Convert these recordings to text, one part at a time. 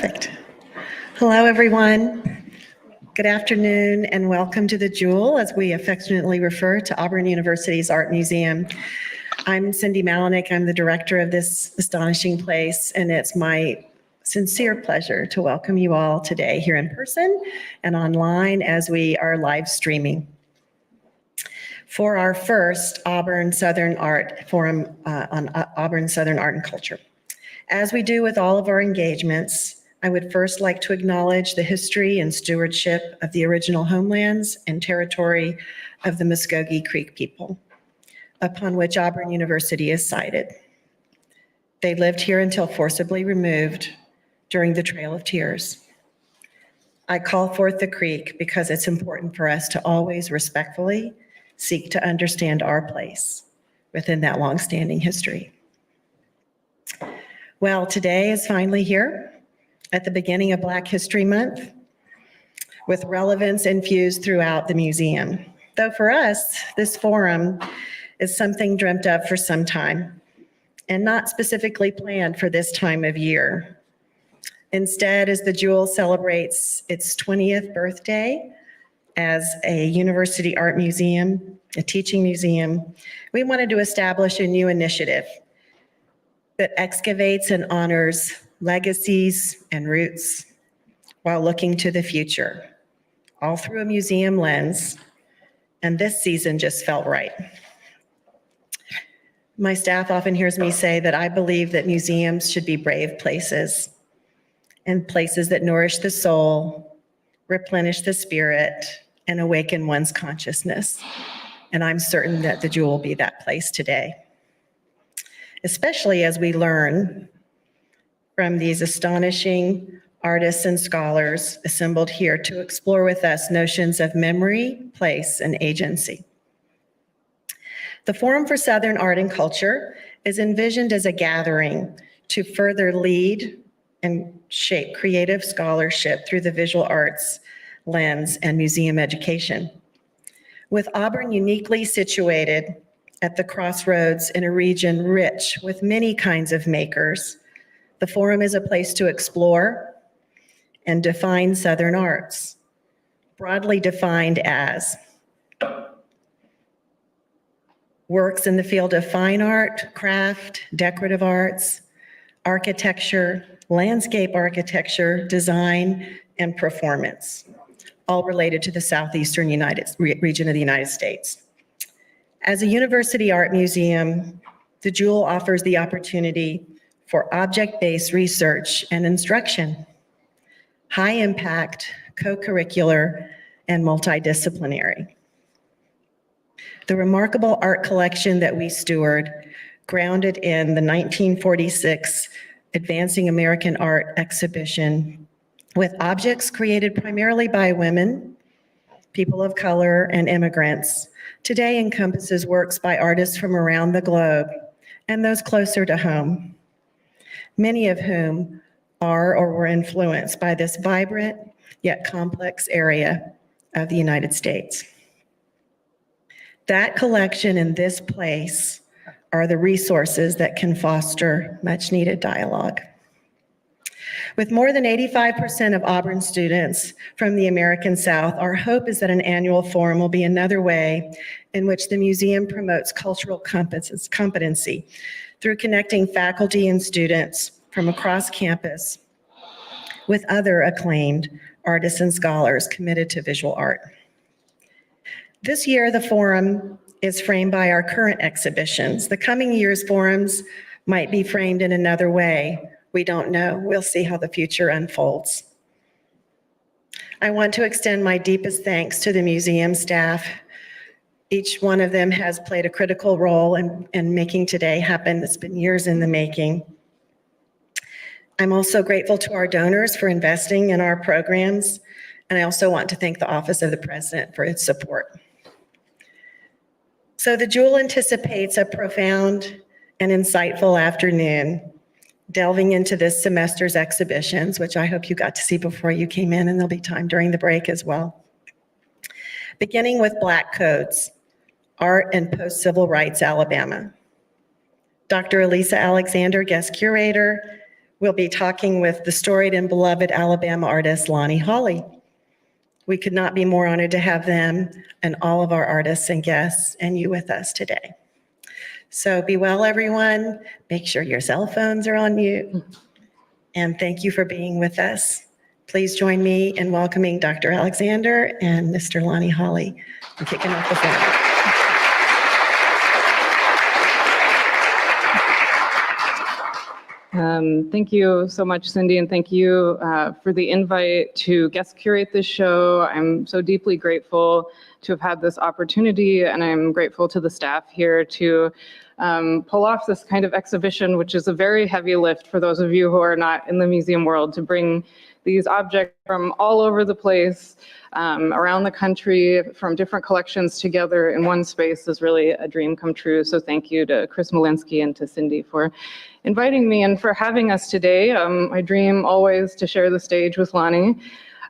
Perfect. Hello, everyone. Good afternoon and welcome to the Jewel, as we affectionately refer to Auburn University's Art Museum. I'm Cindy Malinick. I'm the director of this astonishing place, and it's my sincere pleasure to welcome you all today here in person and online as we are live streaming for our first Auburn Southern Art Forum on Auburn Southern Art and Culture. As we do with all of our engagements, I would first like to acknowledge the history and stewardship of the original homelands and territory of the Muskogee Creek people, upon which Auburn University is sited. They lived here until forcibly removed during the Trail of Tears. I call forth the creek because it's important for us to always respectfully seek to understand our place within that longstanding history. Well, today is finally here at the beginning of Black History Month, with relevance infused throughout the museum. Though for us, this forum is something dreamt of for some time and not specifically planned for this time of year. Instead, as the Jewel celebrates its 20th birthday as a university art museum, a teaching museum, we wanted to establish a new initiative that excavates and honors legacies and roots while looking to the future, all through a museum lens, and this season just felt right. My staff often hears me say that I believe that museums should be brave places, and places that nourish the soul, replenish the spirit, and awaken one's consciousness. And I'm certain that the Jewel will be that place today, especially as we learn from these astonishing artists and scholars assembled here to explore with us notions of memory, place, and agency. The Forum for Southern Art and Culture is envisioned as a gathering to further lead and shape creative scholarship through the visual arts lens and museum education. With Auburn uniquely situated at the crossroads in a region rich with many kinds of makers, the Forum is a place to explore and define Southern arts, broadly defined as works in the field of fine art, craft, decorative arts, architecture, landscape architecture, design, and performance, all related to the southeastern region of the United States. As a university art museum, the Jewel offers the opportunity for object-based research and instruction, high impact, co-curricular, and multidisciplinary. The remarkable art collection that we steward, grounded in the 1946 Advancing American Art exhibition, with objects created primarily by women, people of color, and immigrants, today encompasses works by artists from around the globe and those closer to home, many of whom are or were influenced by this vibrant yet complex area of the United States. That collection in this place are the resources that can foster much needed dialogue. With more than 85% of Auburn students from the American South, our hope is that an annual forum will be another way in which the museum promotes cultural competency through connecting faculty and students from across campus with other acclaimed artists and scholars committed to visual art. This year, the forum is framed by our current exhibitions. The coming year's forums might be framed in another way. We don't know. We'll see how the future unfolds. I want to extend my deepest thanks to the museum staff. Each one of them has played a critical role in making today happen. It's been years in the making. I'm also grateful to our donors for investing in our programs, and I also want to thank the Office of the President for its support. So the Jewel anticipates a profound and insightful afternoon, delving into this semester's exhibitions, which I hope you got to see before you came in, and there'll be time during the break as well. Beginning with Black Codes, Art and Post-Civil Rights, Alabama. Dr. Aleesa Alexander, guest curator, We'll be talking with the storied and beloved Alabama artist Lonnie Holley. We could not be more honored to have them and all of our artists and guests and you with us today. So be well, everyone. Make sure your cell phones are on mute. And thank you for being with us. Please join me in welcoming Dr. Alexander and Mr. Lonnie Holley for kicking off the forum. Thank you so much, Cindy, and thank you for the invite to guest curate this show. I'm so deeply grateful to have had this opportunity, and I'm grateful to the staff here to pull off this kind of exhibition, which is a very heavy lift for those of you who are not in the museum world, to bring these objects from all over the place, around the country, from different collections together in one space is really a dream come true. So thank you to Chris Malinsky and to Cindy for inviting me and for having us today. My dream always to share the stage with Lonnie.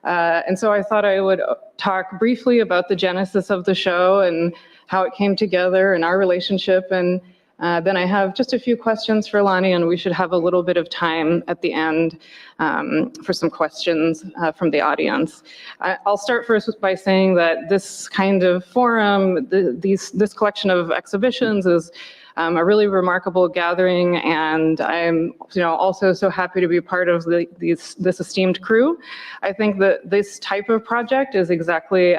And so I thought I would talk briefly about the genesis of the show and how it came together and our relationship. And then I have just a few questions for Lonnie, and we should have a little bit of time at the end for some questions from the audience. I'll start first by saying that this kind of forum, this collection of exhibitions is a really remarkable gathering, and I'm also so happy to be part of this esteemed crew. I think that this type of project is exactly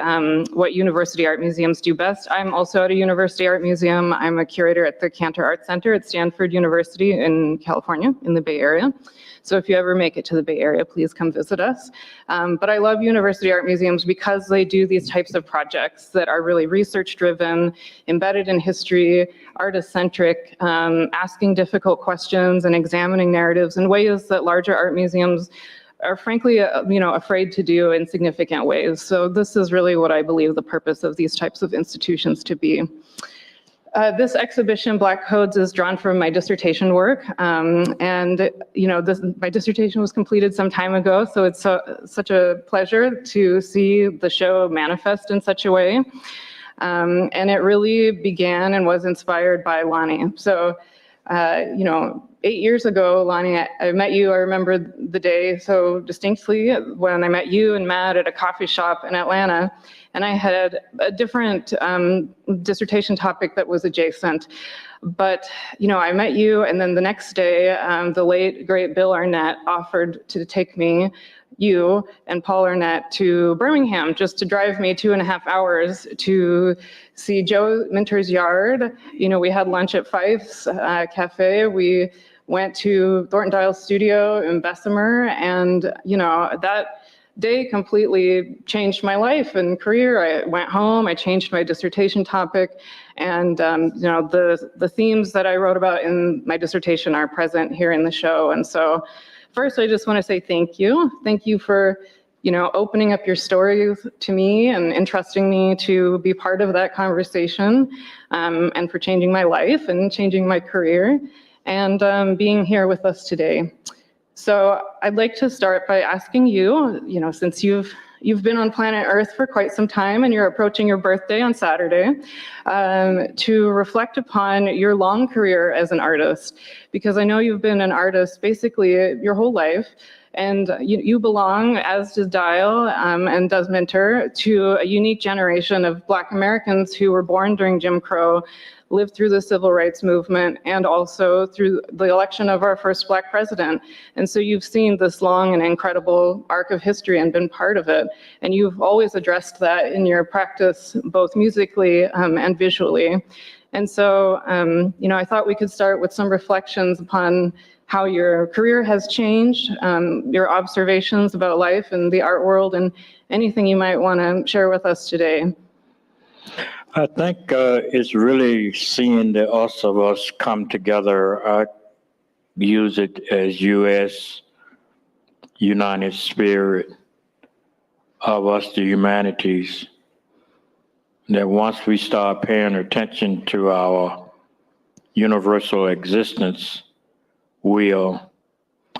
what university art museums do best. I'm also at a university art museum. I'm a curator at the Cantor Art Center at Stanford University in California, in the Bay Area. So if you ever make it to the Bay Area, please come visit us. But I love university art museums because they do these types of projects that are really research-driven, embedded in history, artist-centric, asking difficult questions and examining narratives in ways that larger art museums are frankly, afraid to do in significant ways. So this is really what I believe the purpose of these types of institutions to be. This exhibition, Black Codes, is drawn from my dissertation work, and my dissertation was completed some time ago, so it's such a pleasure to see the show manifest in such a way. And it really began and was inspired by Lonnie. So, 8 years ago, Lonnie, I met you. I remember the day so distinctly when I met you and Matt at a coffee shop in Atlanta, and I had a different dissertation topic that was adjacent. But, I met you, and then the next day, the late, great Bill Arnett offered to take me, you and Paul Arnett, to Birmingham, just to drive me 2.5 hours to see Joe Minter's yard. We had lunch at Fife's Cafe. We went to Thornton Dial's studio in Bessemer, and, that day completely changed my life and career. I went home, I changed my dissertation topic, and the themes that I wrote about in my dissertation are present here in the show. And so first, I just want to say thank you. Thank you for opening up your stories to me and entrusting me to be part of that conversation, and for changing my life and changing my career, and being here with us today. So I'd like to start by asking you, since you've been on planet Earth for quite some time and you're approaching your birthday on Saturday, to reflect upon your long career as an artist, because I know you've been an artist basically your whole life, and you belong, as does Dial and does Minter, to a unique generation of Black Americans who were born during Jim Crow, lived through the civil rights movement, and also through the election of our first Black president. And so you've seen this long and incredible arc of history and been part of it. And you've always addressed that in your practice, both musically and visually. And so, I thought we could start with some reflections upon how your career has changed, your observations about life and the art world, and anything you might want to share with us today. I think it's really seeing the us of us come together. I use it as U.S. United Spirit of us, the humanities, that once we start paying attention to our universal existence, we'll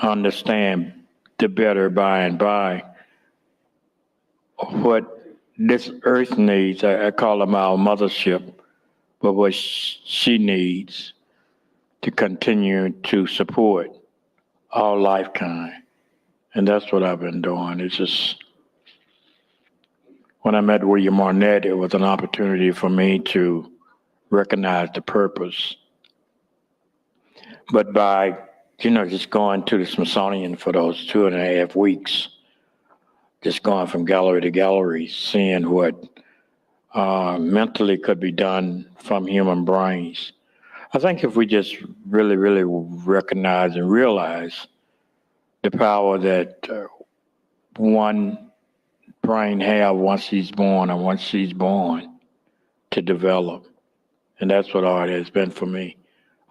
understand the better by and by what this earth needs. I call them our mothership, but what she needs to continue to support all lifetime. And that's what I've been doing. It's just, when I met William Arnett, it was an opportunity for me to recognize the purpose. But by, just going to the Smithsonian for those 2.5 weeks, just going from gallery to gallery, seeing what mentally could be done from human brains. I think if we just really, really recognize and realize the power that one brain have once he's born or once she's born to develop. And that's what art has been for me,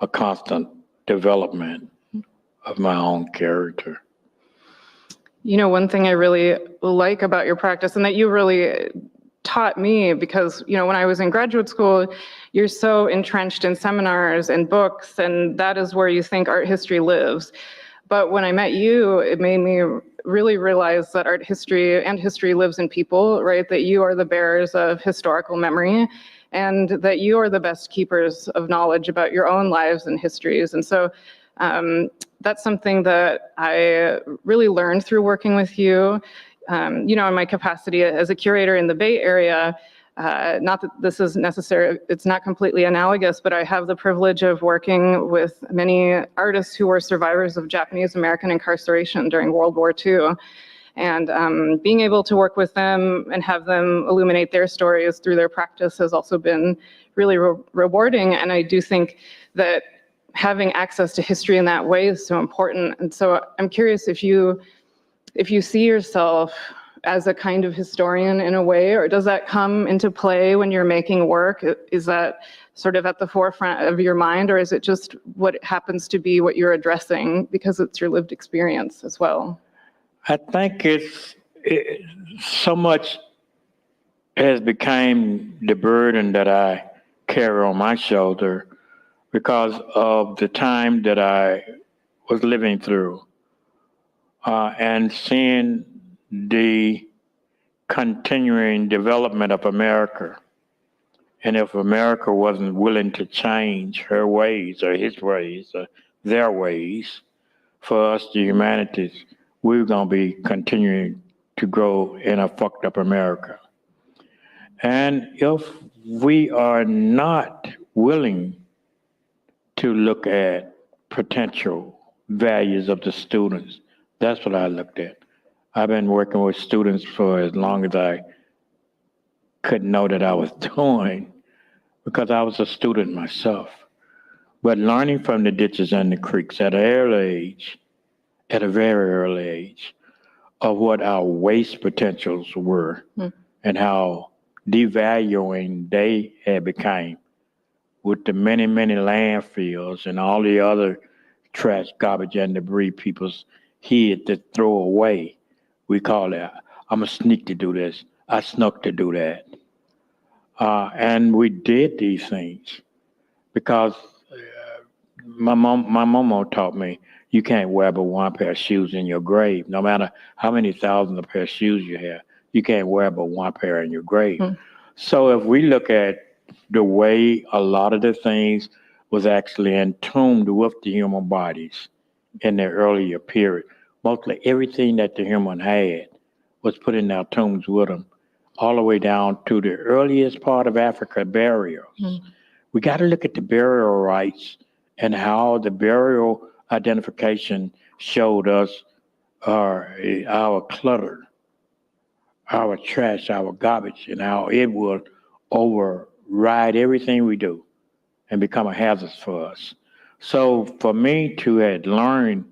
a constant development of my own character. One thing I really like about your practice, and that you really taught me, because, when I was in graduate school, you're so entrenched in seminars and books, and that is where you think art history lives. But when I met you, it made me really realize that art history and history lives in people, right? That you are the bearers of historical memory, and that you are the best keepers of knowledge about your own lives and histories. And so that's something that I really learned through working with you. In my capacity as a curator in the Bay Area, not that this is necessary, it's not completely analogous, but I have the privilege of working with many artists who were survivors of Japanese American incarceration during World War II. And being able to work with them and have them illuminate their stories through their practice has also been really rewarding. And I do think that having access to history in that way is so important. And so I'm curious if you see yourself as a kind of historian in a way, or does that come into play when you're making work? Is that sort of at the forefront of your mind, or is it just what happens to be what you're addressing because it's your lived experience as well? I think so much has become the burden that I carry on my shoulder because of the time that I was living through, and seeing the continuing development of America. And if America wasn't willing to change her ways or his ways or their ways, for us, the humanities, we were going to be continuing to grow in a fucked up America. And if we are not willing to look at potential values of the students, that's what I looked at. I've been working with students for as long as I could know that I was doing, because I was a student myself. But learning from the ditches and the creeks at a very early age, of what our waste potentials were and how devaluing they had become with the many, many landfills and all the other trash, garbage, and debris people's hid to throw away. We call it, I'm a sneak to do this. I snuck to do that. And we did these things because my mama taught me, you can't wear but one pair of shoes in your grave. No matter how many thousands of pair of shoes you have, you can't wear but one pair in your grave. So if we look at the way a lot of the things was actually entombed with the human bodies in the earlier period, mostly everything that the human had was put in their tombs with them, all the way down to the earliest part of Africa, burials. We got to look at the burial rites and how the burial identification showed us our clutter, our trash, our garbage, and how it would override everything we do and become a hazard for us. So for me to have learned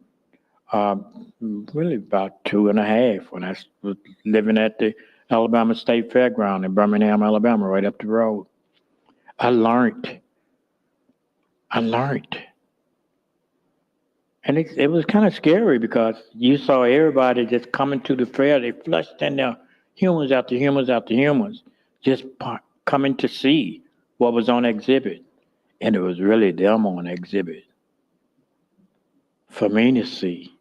really about 2.5 when I was living at the Alabama State Fairground in Birmingham, Alabama, right up the road, I learned. And it was kind of scary because you saw everybody just coming to the fair. They flushed in there, humans after humans after humans, just coming to see what was on exhibit. And it was really them on exhibit for me to see.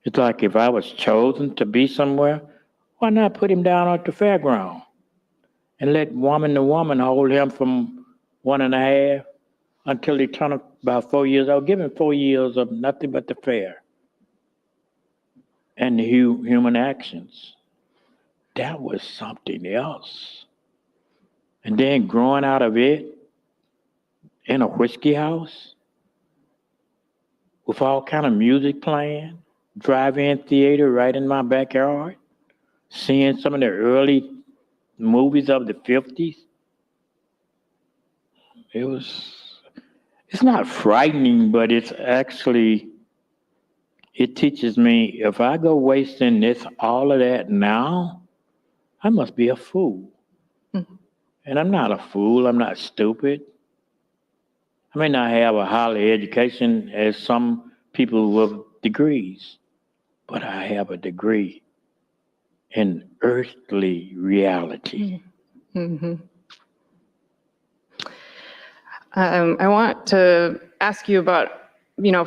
It's like if I was chosen to be somewhere, why not put him down at the fairground and let woman to woman hold him from 1.5 until he turned about 4 years old? Give him 4 years of nothing but the fair. and the human actions. That was something else. And then growing out of it in a whiskey house with all kind of music playing, drive-in theater right in my backyard, seeing some of the early movies of the 50s. It's not frightening, but it's actually, it teaches me if I go wasting all of that now, I must be a fool. Mhm. And I'm not a fool. I'm not stupid. I may not have a Holley education as some people with degrees, but I have a degree in earthly reality. Mhm. I want to ask you about,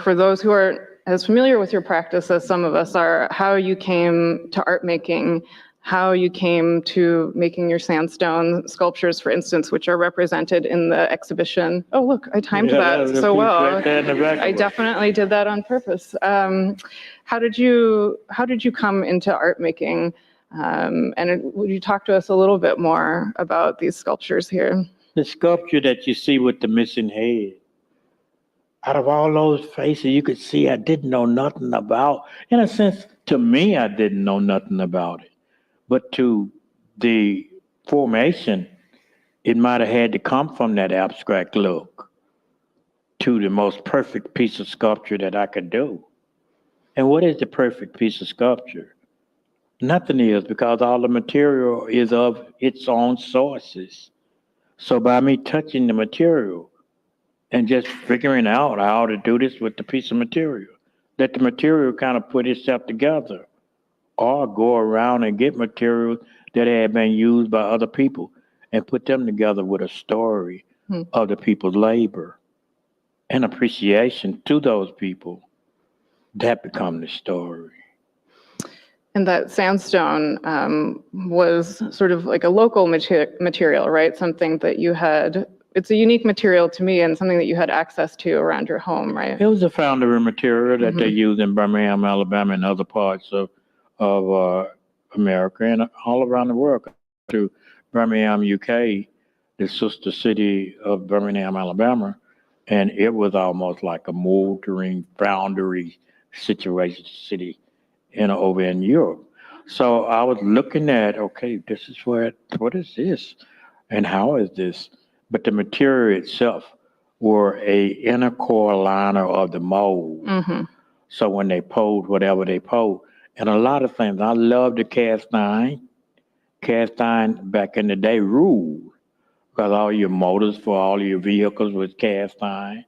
for those who aren't as familiar with your practice as some of us are, how you came to art making, how you came to making your sandstone sculptures, for instance, which are represented in the exhibition. Oh, look, I timed that so well. Right there in the back I of us. definitely did that on purpose. How did you come into art making? Would you talk to us a little bit more about these sculptures here? The sculpture that you see with the missing head. Out of all those faces, you could see I didn't know nothing about. In a sense, to me, I didn't know nothing about it. But to the formation, it might have had to come from that abstract look to the most perfect piece of sculpture that I could do. And what is the perfect piece of sculpture? Nothing is, because all the material is of its own sources. So by me touching the material and just figuring out how to do this with the piece of material, let the material kind of put itself together, or go around and get materials that had been used by other people and put them together with a story of the people's labor and appreciation to those people. That become the story. And that sandstone was sort of like a local material, right? Something that you had, it's a unique material to me and something that you had access to around your home, right? It was a foundry material that they used in Birmingham, Alabama, and other parts of America and all around the world. To Birmingham, UK, the sister city of Birmingham, Alabama, and it was almost like a moldering foundry situation city over in Europe. So I was looking at, okay, this is what is this? And how is this? But the material itself were a inner core liner of the mold. Mm-hmm. So when they pulled whatever they pulled, and a lot of things, I love the cast iron. Cast iron back in the day ruled, because all your motors for all your vehicles was cast iron.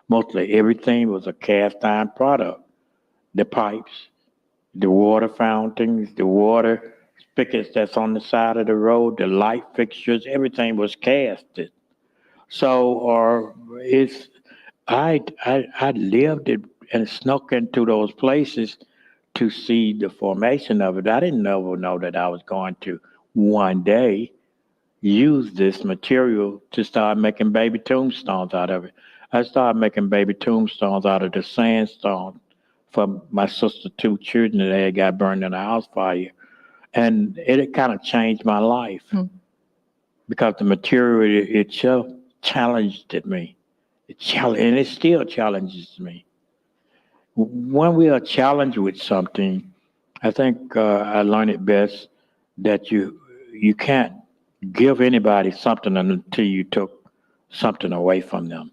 Mostly everything was a cast iron product. The pipes, the water fountains, the water spigots that's on the side of the road, the light fixtures, everything was casted. So, or it's I lived it and snuck into those places to see the formation of it. I didn't never know that I was going to one day use this material to start making baby tombstones out of it. I started making baby tombstones out of the sandstone for my sister's two children that had got burned in a house fire. And it kind of changed my life because the material itself challenged me. And it still challenges me. When we are challenged with something, I think I learned it best that you can't give anybody something until you took something away from them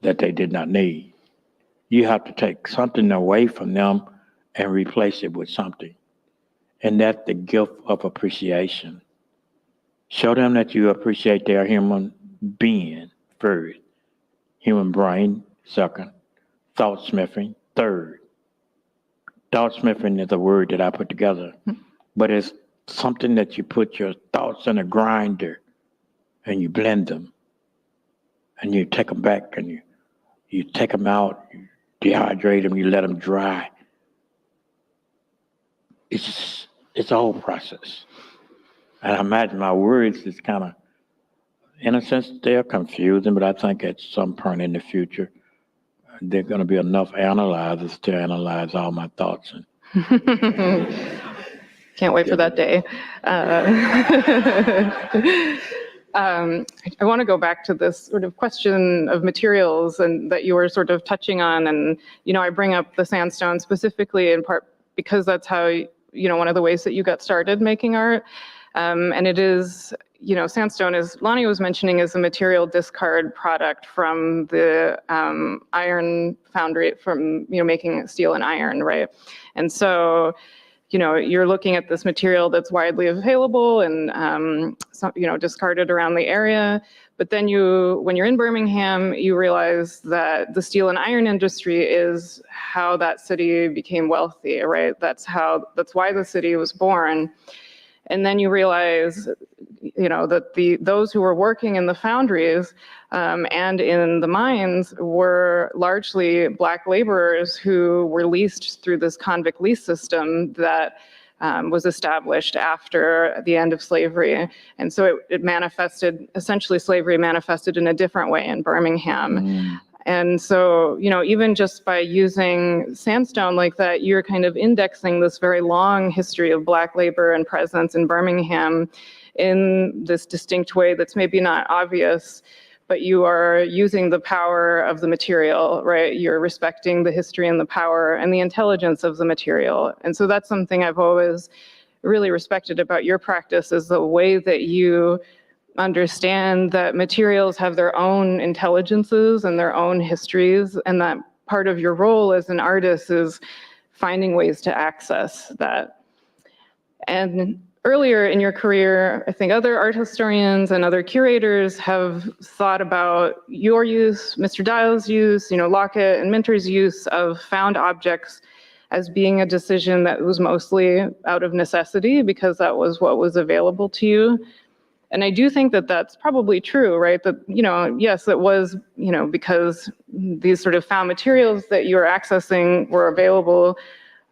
that they did not need. You have to take something away from them and replace it with something. And that's the gift of appreciation. Show them that you appreciate their human being first, human brain second, thought smithing third. Thought smithing is a word that I put together, but it's something that you put your thoughts in a grinder and you blend them and you take them back and you take them out, you dehydrate them, you let them dry. It's a whole process. And I imagine my words is kind of, in a sense, they're confusing, but I think at some point in the future, there are going to be enough analyzers to analyze all my thoughts. And Can't wait for that day. I want to go back to this sort of question of materials and that you were sort of touching on. And, I bring up the sandstone specifically in part because that's how, one of the ways that you got started making art. And it is, sandstone, as Lonnie was mentioning, is a material discard product from the iron foundry, from, making steel and iron, right? And so, you're looking at this material that's widely available and, discarded around the area. But then when you're in Birmingham, you realize that the steel and iron industry is how that city became wealthy, right? That's why the city was born. And then you realize, that those who were working in the foundries and in the mines were largely Black laborers who were leased through this convict lease system that was established after the end of slavery. And so essentially slavery manifested in a different way in Birmingham. And so, even just by using sandstone like that, you're kind of indexing this very long history of Black labor and presence in Birmingham in this distinct way that's maybe not obvious, but you are using the power of the material, right? You're respecting the history and the power and the intelligence of the material. And so that's something I've always really respected about your practice, is the way that you understand that materials have their own intelligences and their own histories, and that part of your role as an artist is finding ways to access that. And earlier in your career, I think other art historians and other curators have thought about your use, Mr. Dial's use, Lockett and Minter's use of found objects as being a decision that was mostly out of necessity because that was what was available to you. And I do think that that's probably true, right? That, yes, it was, because these sort of found materials that you were accessing were available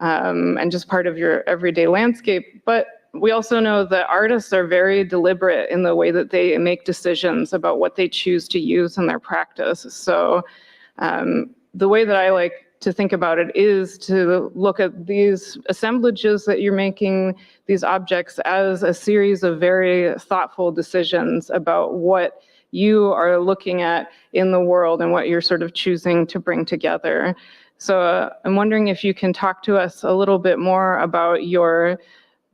and just part of your everyday landscape. But we also know that artists are very deliberate in the way that they make decisions about what they choose to use in their practice. So the way that I like to think about it is to look at these assemblages that you're making, these objects, as a series of very thoughtful decisions about what you are looking at in the world and what you're sort of choosing to bring together. So I'm wondering if you can talk to us a little bit more about your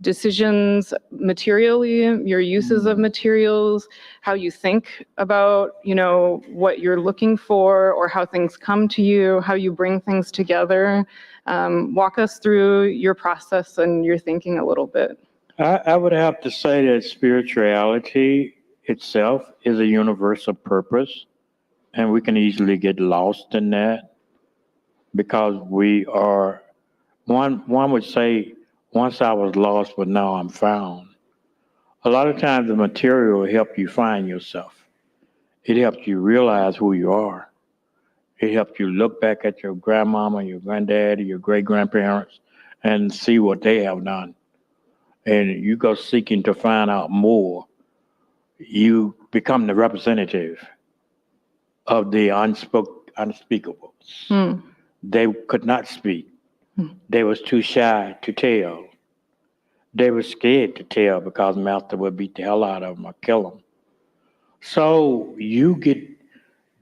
decisions materially, your uses of materials, how you think about, what you're looking for or how things come to you, how you bring things together. Walk us through your process and your thinking a little bit. I would have to say that spirituality itself is a universal purpose, and we can easily get lost in that because we are, one would say, once I was lost, but now I'm found. A lot of times the material will help you find yourself. It helps you realize who you are. It helps you look back at your grandmama, your granddaddy, your great-grandparents, and see what they have done. And you go seeking to find out more. You become the representative of the unspeakable. They could not speak. They was too shy to tell. They were scared to tell because master would beat the hell out of them or kill them. So you get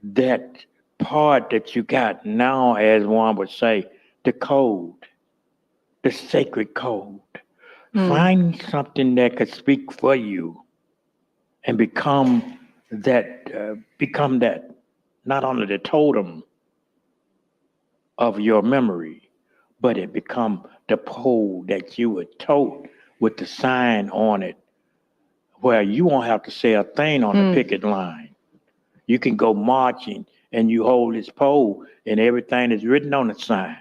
that part that you got now, as one would say, the code, the sacred code. Find something that could speak for you and become that, not only the totem of your memory, but it become the pole that you would tote with the sign on it, where you won't have to say a thing on the picket line. You can go marching and you hold this pole and everything is written on the sign.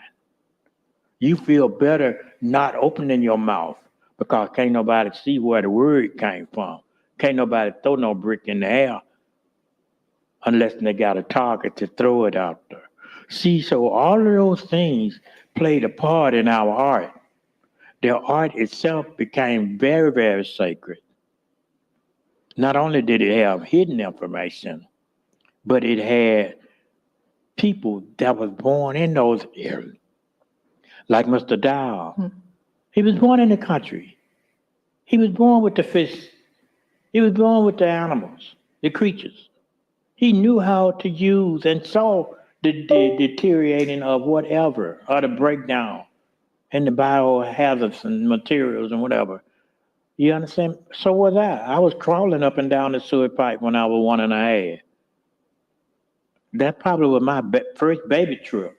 You feel better not opening your mouth because can't nobody see where the word came from. Can't nobody throw no brick in the air unless they got a target to throw it out there. See, so all of those things played a part in our art. The art itself became very, very sacred. Not only did it have hidden information, but it had people that was born in those areas like Mr. Dow. He was born in the country. He was born with the fish. He was born with the animals, the creatures. He knew how to use and saw the deteriorating of whatever, or the breakdown in the biohazards and materials and whatever. You understand? So was I. I was crawling up and down the sewer pipe when I was 1.5. That probably was my first baby trip.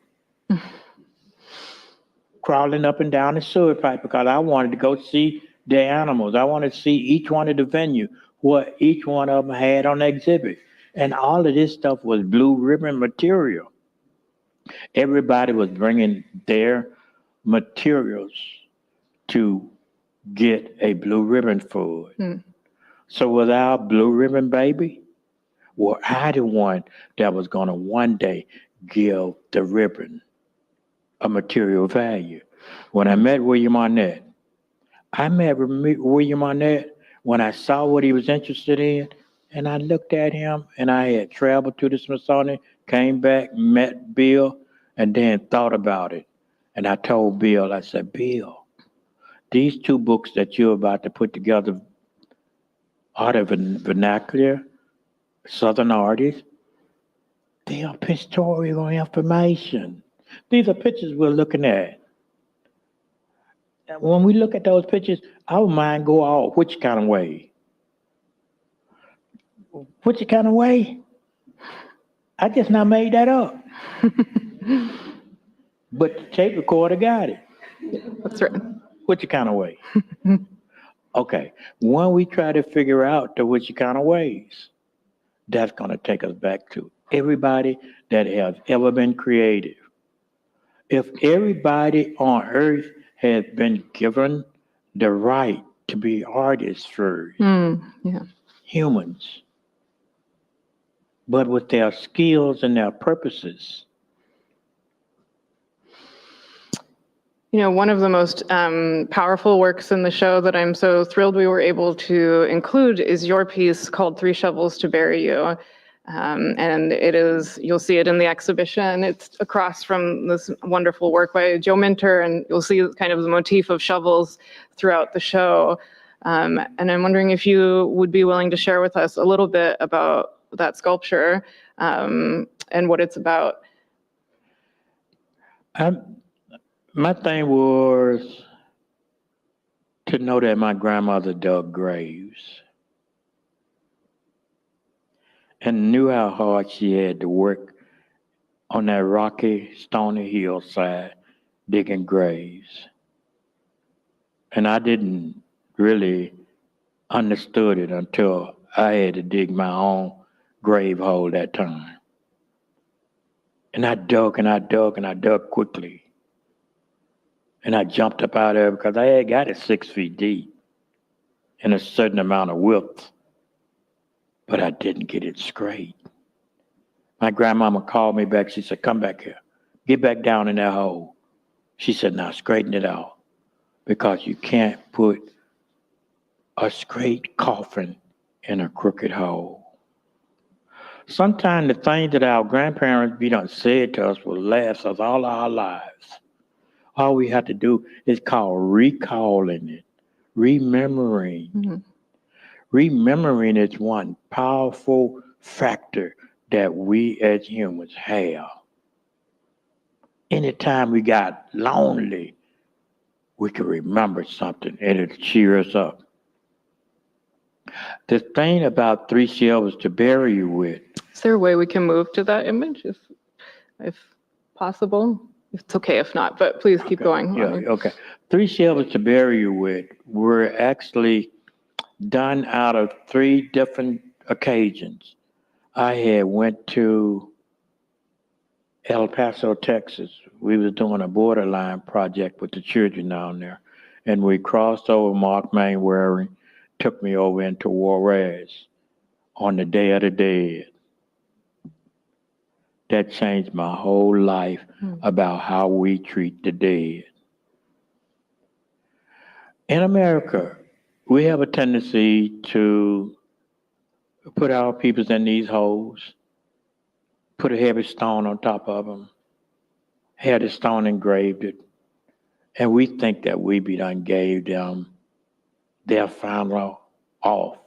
Crawling up and down the sewer pipe because I wanted to go see the animals. I wanted to see each one of the venue, what each one of them had on the exhibit. And all of this stuff was blue ribbon material. Everybody was bringing their materials to get a blue ribbon for it. So was our blue ribbon baby? Well, I the one that was going to one day give the ribbon a material value. When I met William Arnett, when I saw what he was interested in, and I looked at him, and I had traveled to the Smithsonian, came back, met Bill, and then thought about it. And I told Bill, I said, Bill, these 2 books that you're about to put together, Art of Vernacular, Southern Artists, they are pictorial information. These are pictures we're looking at. When we look at those pictures, our mind go all which kind of way? Which kind of way? I just not made that up. But the tape recorder got it. That's right. Which kind of way? Okay. When we try to figure out the which kind of ways, that's going to take us back to everybody that has ever been creative. If everybody on earth has been given the right to be artists first, humans, but with their skills and their purposes. You know, one of the most powerful works in the show that I'm so thrilled we were able to include is your piece called 3 Shovels to Bury You. And it is, you'll see it in the exhibition. It's across from this wonderful work by Joe Minter, and you'll see kind of the motif of shovels throughout the show. And I'm wondering if you would be willing to share with us a little bit about that sculpture and what it's about. My thing was to know that my grandmother dug graves and knew how hard she had to work on that rocky, stony hillside digging graves. And I didn't really understood it until I had to dig my own grave hole that time. And I dug and I dug and I dug quickly. And I jumped up out there because I had got it 6 feet deep and a certain amount of width, but I didn't get it straight. My grandmama called me back. She said, come back here. Get back down in that hole. She said, now straighten it out because you can't put a straight coffin in a crooked hole. Sometimes the things that our grandparents be done said to us will last us all our lives. All we have to do is call recalling it, remembering. Mm-hmm. Remembering is one powerful factor that we as humans have. Anytime we got lonely, we can remember something and it'll cheer us up. The thing about 3 shelves to bury you with. Is there a way we can move to that image if possible? It's okay if not, but please keep going. Yeah, okay. 3 shelves to bury you with were actually done out of 3 different occasions. I had went to El Paso, Texas. We was doing a borderline project with the children down there. And we crossed over Mark Mainwaring, took me over into Juarez on the Day of the Dead. That changed my whole life about how we treat the dead. In America, we have a tendency to put our peoples in these holes, put a heavy stone on top of them, had the stone engraved it, And we think that we be done gave them their final off.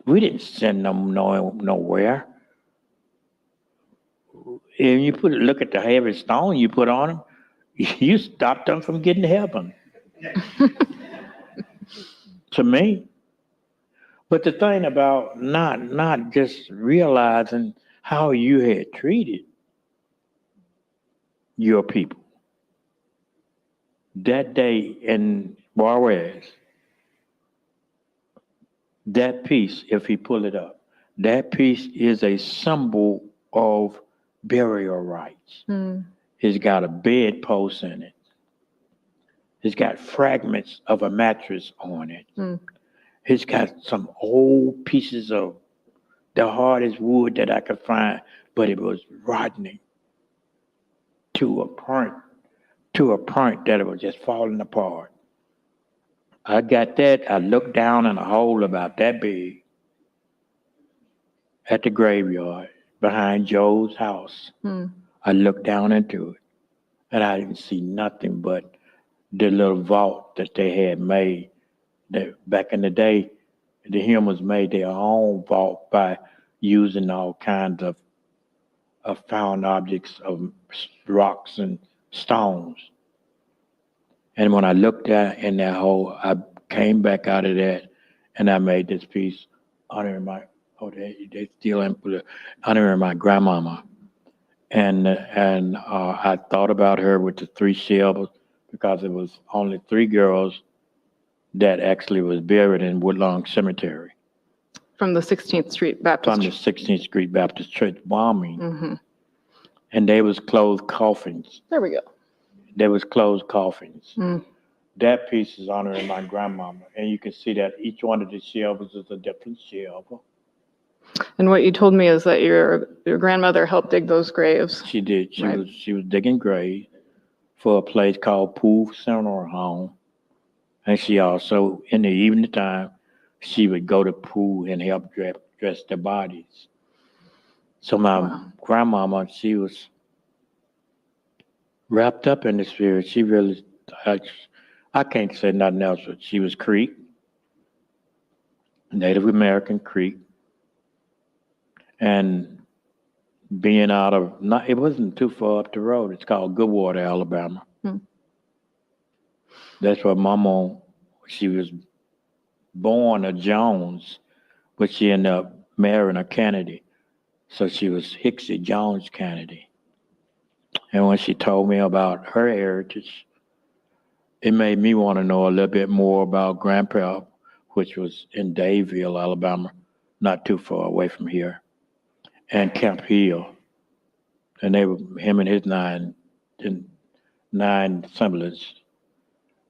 We didn't send them nowhere. If you look at the heavy stone you put on them, you stopped them from getting to heaven. To me. But the thing about not just realizing how you had treated your people that day in Juarez, that piece, if he pull it up, that piece is a symbol of burial rights. It's got a bedpost in it. It's got fragments of a mattress on it. It's got some old pieces of the hardest wood that I could find, but it was rotting to a point that it was just falling apart. I got that. I looked down in a hole about that big at the graveyard behind Joe's house. I looked down into it, and I didn't see nothing but the little vault that they had made. Back in the day, the humans made their own vault by using all kinds of found objects of rocks and stones. And when I looked in that hole, I came back out of that, and I made this piece honoring my honoring my grandmama. And I thought about her with the 3 shells because it was only 3 girls that actually was buried in Woodlawn Cemetery. From the 16th Street Baptist From the 16th Street Baptist Church bombing. And they was closed coffins. There we go. There was closed coffins. That piece is honoring my grandmama. And you can see that each one of the shelves is a different shelf. And what you told me is that your grandmother helped dig those graves. She did. Right. She was digging graves for a place called Poole Funeral Home. And she also, in the evening time, she would go to Poole and help dress the bodies. So my grandmama, she was wrapped up in the spirit. She really, I can't say nothing else, but she was Creek, Native American Creek. And being out of, it wasn't too far up the road. It's called Goodwater, Alabama. That's where Mama, she was born a Jones, but she ended up marrying a Kennedy. So she was Hicksy Jones Kennedy. And when she told me about her heritage, it made me want to know a little bit more about Grandpa, which was in Daveville, Alabama, not too far away from here, and Camp Hill. And they were, him and his 9 siblings,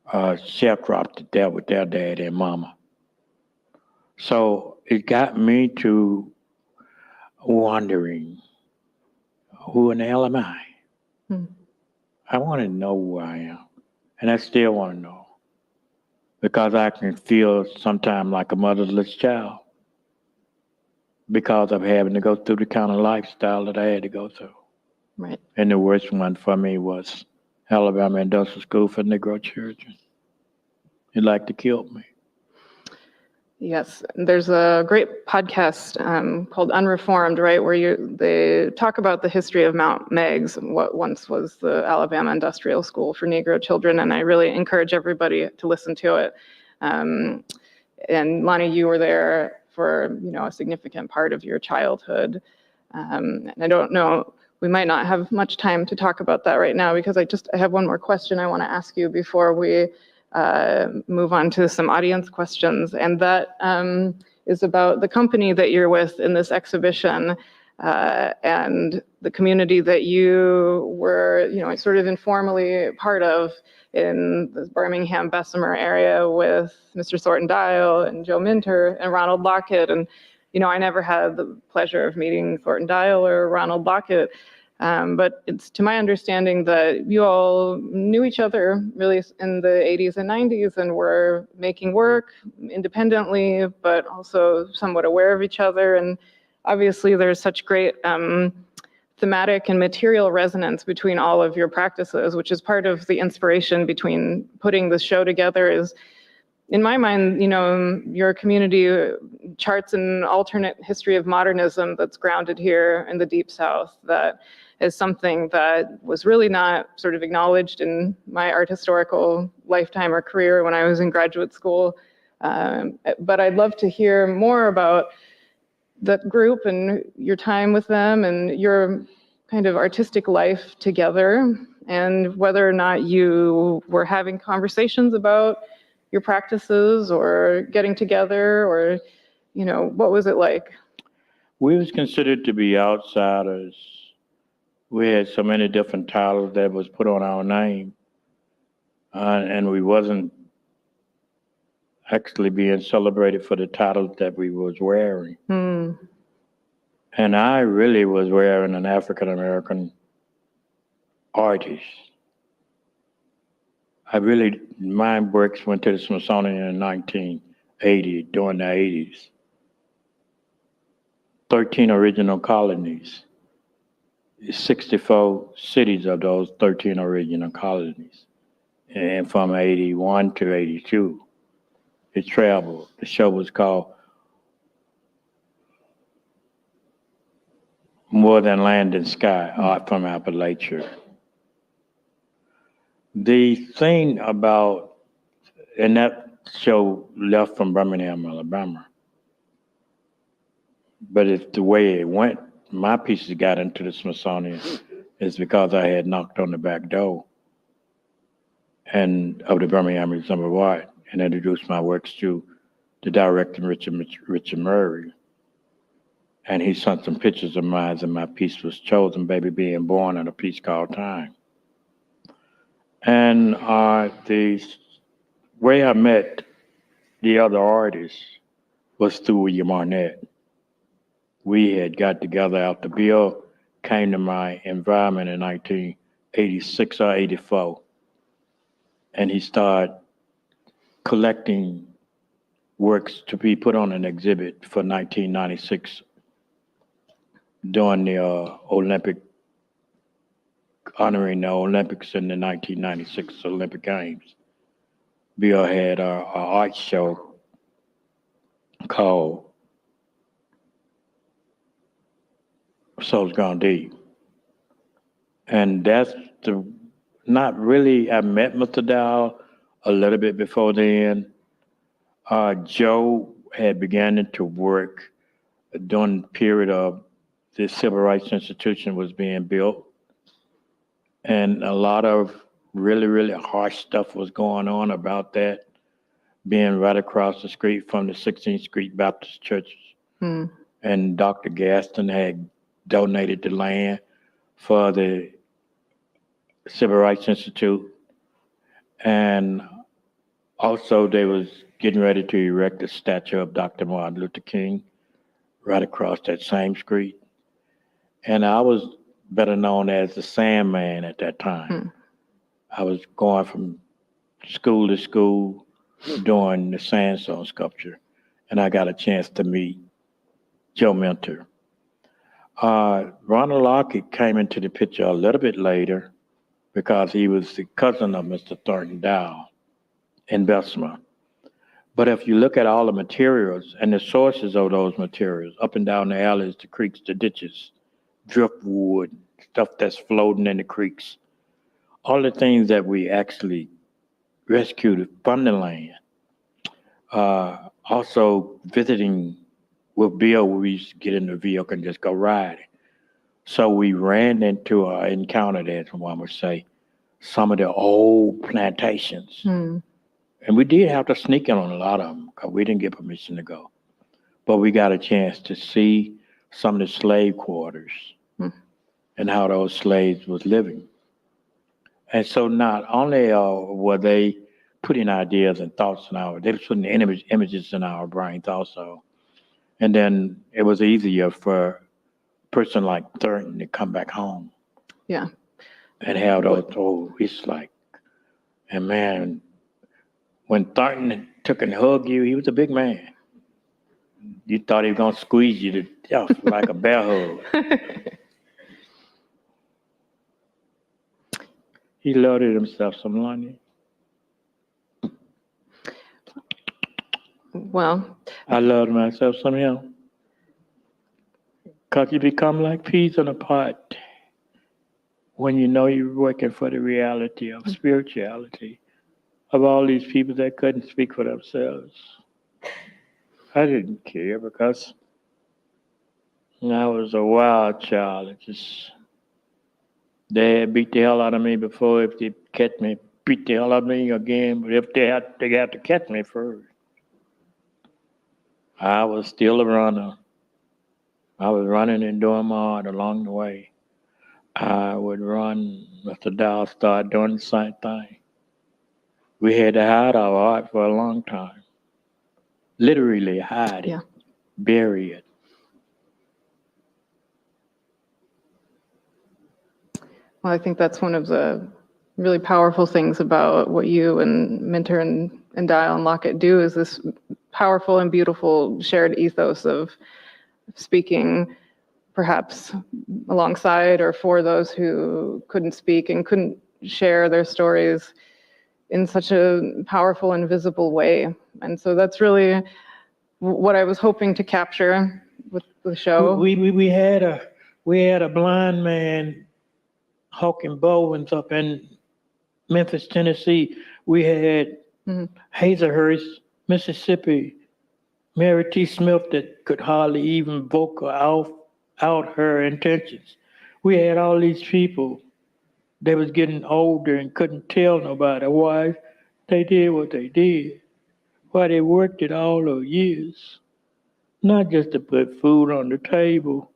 sharecropped there with their dad and mama. So it got me to wondering, who in the hell am I? I want to know who I am. And I still want to know. Because I can feel sometimes like a motherless child. Because of having to go through the kind of lifestyle that I had to go through. Right. And the worst one for me was Alabama Industrial School for Negro Children. It like to kill me. Yes, there's a great podcast called Unreformed, right, where they talk about the history of Mount Meigs, what once was the Alabama Industrial School for Negro Children, and I really encourage everybody to listen to it. And Lonnie, you were there for a significant part of your childhood, and I don't know. We might not have much time to talk about that right now because I have one more question I want to ask you before we move on to some audience questions, and that is about the company that you're with in this exhibition and the community that you were, sort of informally part of in the Birmingham, Bessemer area with Mr. Thornton Dial and Joe Minter and Ronald Lockett. And, I never had the pleasure of meeting Thornton Dial or Ronald Lockett. But it's to my understanding that you all knew each other really in the 80s and 90s and were making work independently, but also somewhat aware of each other. And obviously there's such great thematic and material resonance between all of your practices, which is part of the inspiration between putting this show together. Is, in my mind, your community charts an alternate history of modernism that's grounded here in the Deep South. That is something that was really not sort of acknowledged in my art historical lifetime or career when I was in graduate school. But I'd love to hear more about that group and your time with them and your kind of artistic life together, and whether or not you were having conversations about your practices or getting together, or, what was it like? We was considered to be outsiders. We had so many different titles that was put on our name, and we wasn't actually being celebrated for the titles that we was wearing. And I really was wearing an African-American artist. My works went to the Smithsonian in 1980, during the 80s. 13 original colonies. 64 cities of those 13 original colonies. And from 81 to 82, it traveled. The show was called More Than Land and Sky, Art from Appalachia. The thing about, and that show left from Birmingham, Alabama, but it's the way it went. My pieces got into the Smithsonian is because I had knocked on the back door and of the Birmingham Museum of Art and introduced my works to the director, Richard Murray. And he sent some pictures of mine, and my piece was chosen, Baby Being Born, in a piece called Time. And the way I met the other artists was through William Arnett. We had got together after Bill came to my environment in 1986 or 84. And he started collecting works to be put on an exhibit for 1996 during the honoring the Olympics in the 1996 Olympic Games. Bill had an art show called Soul's Gone Deep. And that's not really, I met Mr. Dow a little bit before then. Joe had begun to work during the period of the Civil Rights Institution was being built. And a lot of really, really harsh stuff was going on about that, being right across the street from the 16th Street Baptist Church. And Dr. Gaston had donated the land for the Civil Rights Institute. And also they was getting ready to erect a statue of Dr. Martin Luther King right across that same street. And I was better known as the Sandman at that time. I was going from school to school doing the sandstone sculpture, and I got a chance to meet Joe Minter. Ronald Lockett came into the picture a little bit later because he was the cousin of Mr. Thornton Dow in Bessemer. But if you look at all the materials and the sources of those materials, up and down the alleys, the creeks, the ditches, driftwood, stuff that's floating in the creeks, all the things that we actually rescued from the land. Also visiting with Bill, we used to get in the vehicle and just go riding. So we ran into or encountered, as one would say, some of the old plantations. And we did have to sneak in on a lot of them because we didn't get permission to go. But we got a chance to see some of the slave quarters and how those slaves was living. And so not only were they putting ideas and thoughts in they were putting images in our brains also. And then it was easier for a person like Thurton to come back home. Yeah. And have those, it's like, and man, when Thornton took and hugged you, he was a big man. You thought he was gonna squeeze you to death like a bear hug. He loaded himself some Lonnie. Well, I loved myself some him. Because you become like peas in a pot when you know you're working for the reality of spirituality, of all these people that couldn't speak for themselves. I didn't care because I was a wild child. It just, they had beat the hell out of me before. If they catch me, beat the hell out of me again. But if they had to catch me first. I was still a runner. I was running and doing my art along the way. I would run. Mr. Dow started doing the same thing. We had to hide our art for a long time. Literally hide it, Yeah. bury it. well, I think that's one of the really powerful things about what you and Minter and Dial and Lockett do is this powerful and beautiful shared ethos of speaking perhaps alongside or for those who couldn't speak and couldn't share their stories in such a powerful and visible way. And so that's really what I was hoping to capture with the show. We had a blind man hawking bowlings up in Memphis, Tennessee. We had Hazelhurst, Mississippi, Mary T. Smith that could hardly even vocal out her intentions. We had all these people that was getting older and couldn't tell nobody why they did what they did, why they worked it all those years, not just to put food on the table,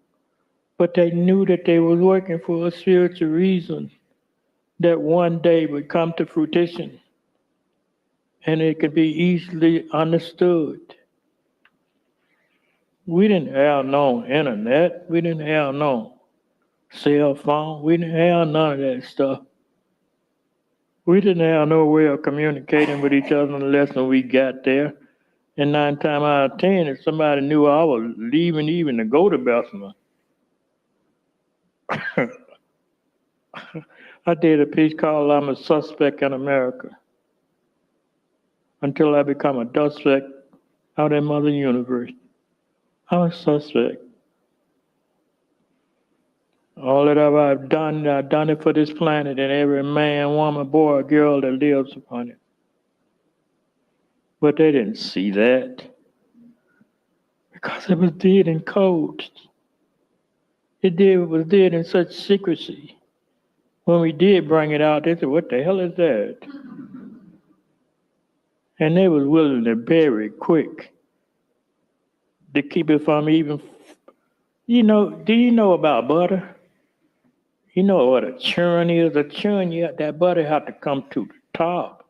but they knew that they was working for a spiritual reason that one day would come to fruition and it could be easily understood. We didn't have no internet. We didn't have no cell phone. We didn't have none of that stuff. We didn't have no way of communicating with each other unless when we got there. And 9 times out of 10, if somebody knew I was leaving even to go to Bessemer, I did a piece called I'm a Suspect in America until I become a suspect out in Mother Universe. I'm a suspect. All that I've done it for this planet and every man, woman, boy, girl that lives upon it. But they didn't see that because it was did in codes. Was did in such secrecy. When we did bring it out, they said, "What the hell is that?" And they was willing to bury it quick to keep it from even, do you know about butter? You know what a churn is? A churn, that butter have to come to the top.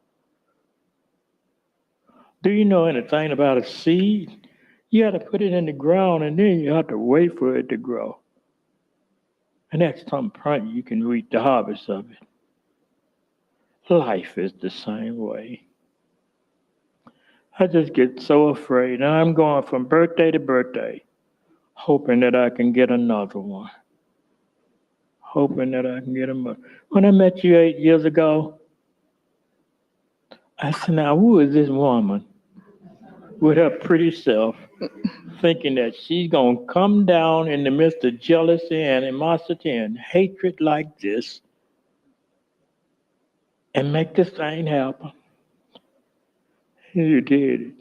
Do you know anything about a seed? You have to put it in the ground and then you have to wait for it to grow. And at some point you can reap the harvest of it. Life is the same way. I just get so afraid. And I'm going from birthday to birthday, hoping that I can get another one. Hoping that I can get another. When I met you 8 years ago, I said, now who is this woman with her pretty self, thinking that she's going to come down in the midst of jealousy and animosity and hatred like this and make this thing happen? You did it.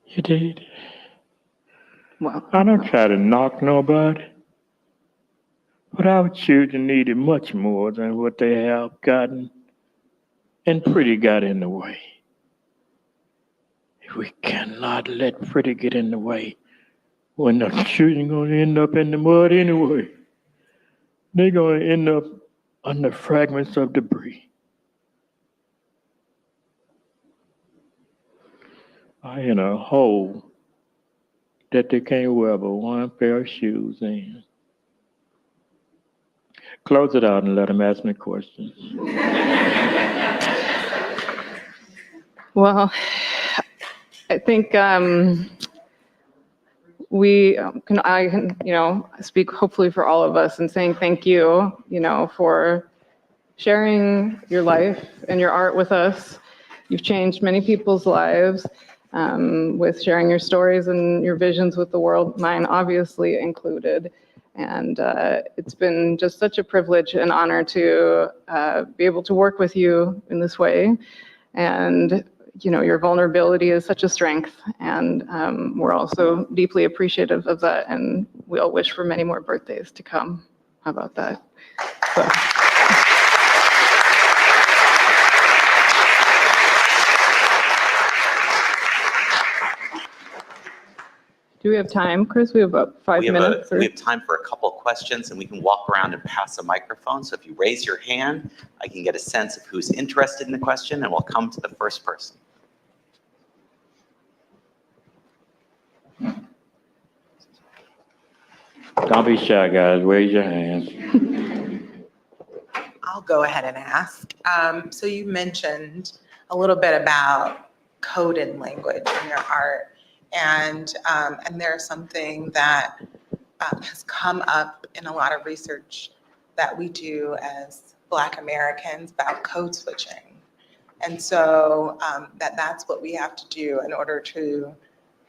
You did it. Well, I don't try to knock nobody, but our children needed much more than what they have gotten, and pretty got in the way. We cannot let pretty get in the way when the children going to end up in the mud anyway. They're going to end up under fragments of debris. In a hole that they can't wear but one pair of shoes in. Close it out and let them ask me questions. well, I think I can, speak hopefully for all of us in saying thank you, for sharing your life and your art with us. You've changed many people's lives with sharing your stories and your visions with the world, mine obviously included. And it's been just such a privilege and honor to be able to work with you in this way. And your vulnerability is such a strength, and we're also deeply appreciative of that, and we all wish for many more birthdays to come. How about that? So. Do we have time, Chris? We have about 5 minutes. We have time for a couple of questions, and we can walk around and pass a microphone. So if you raise your hand, I can get a sense of who's interested in the question, and we'll come to the first person. Don't be shy, guys. Raise your hands. I'll go ahead and ask. So you mentioned a little bit about coded language in your art, and there's something that has come up in a lot of research that we do as Black Americans about code switching. And so that's what we have to do in order to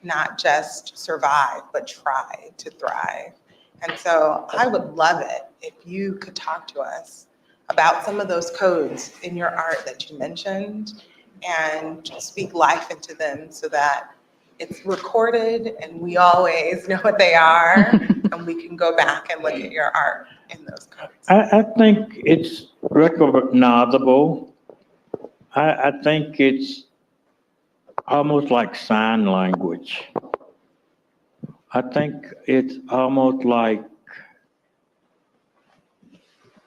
not just survive, but try to thrive. And so I would love it if you could talk to us about some of those codes in your art that you mentioned and speak life into them so that it's recorded and we always know what they are and we can go back and look at your art in those codes. I think it's recognizable. I think it's almost like sign language. I think it's almost like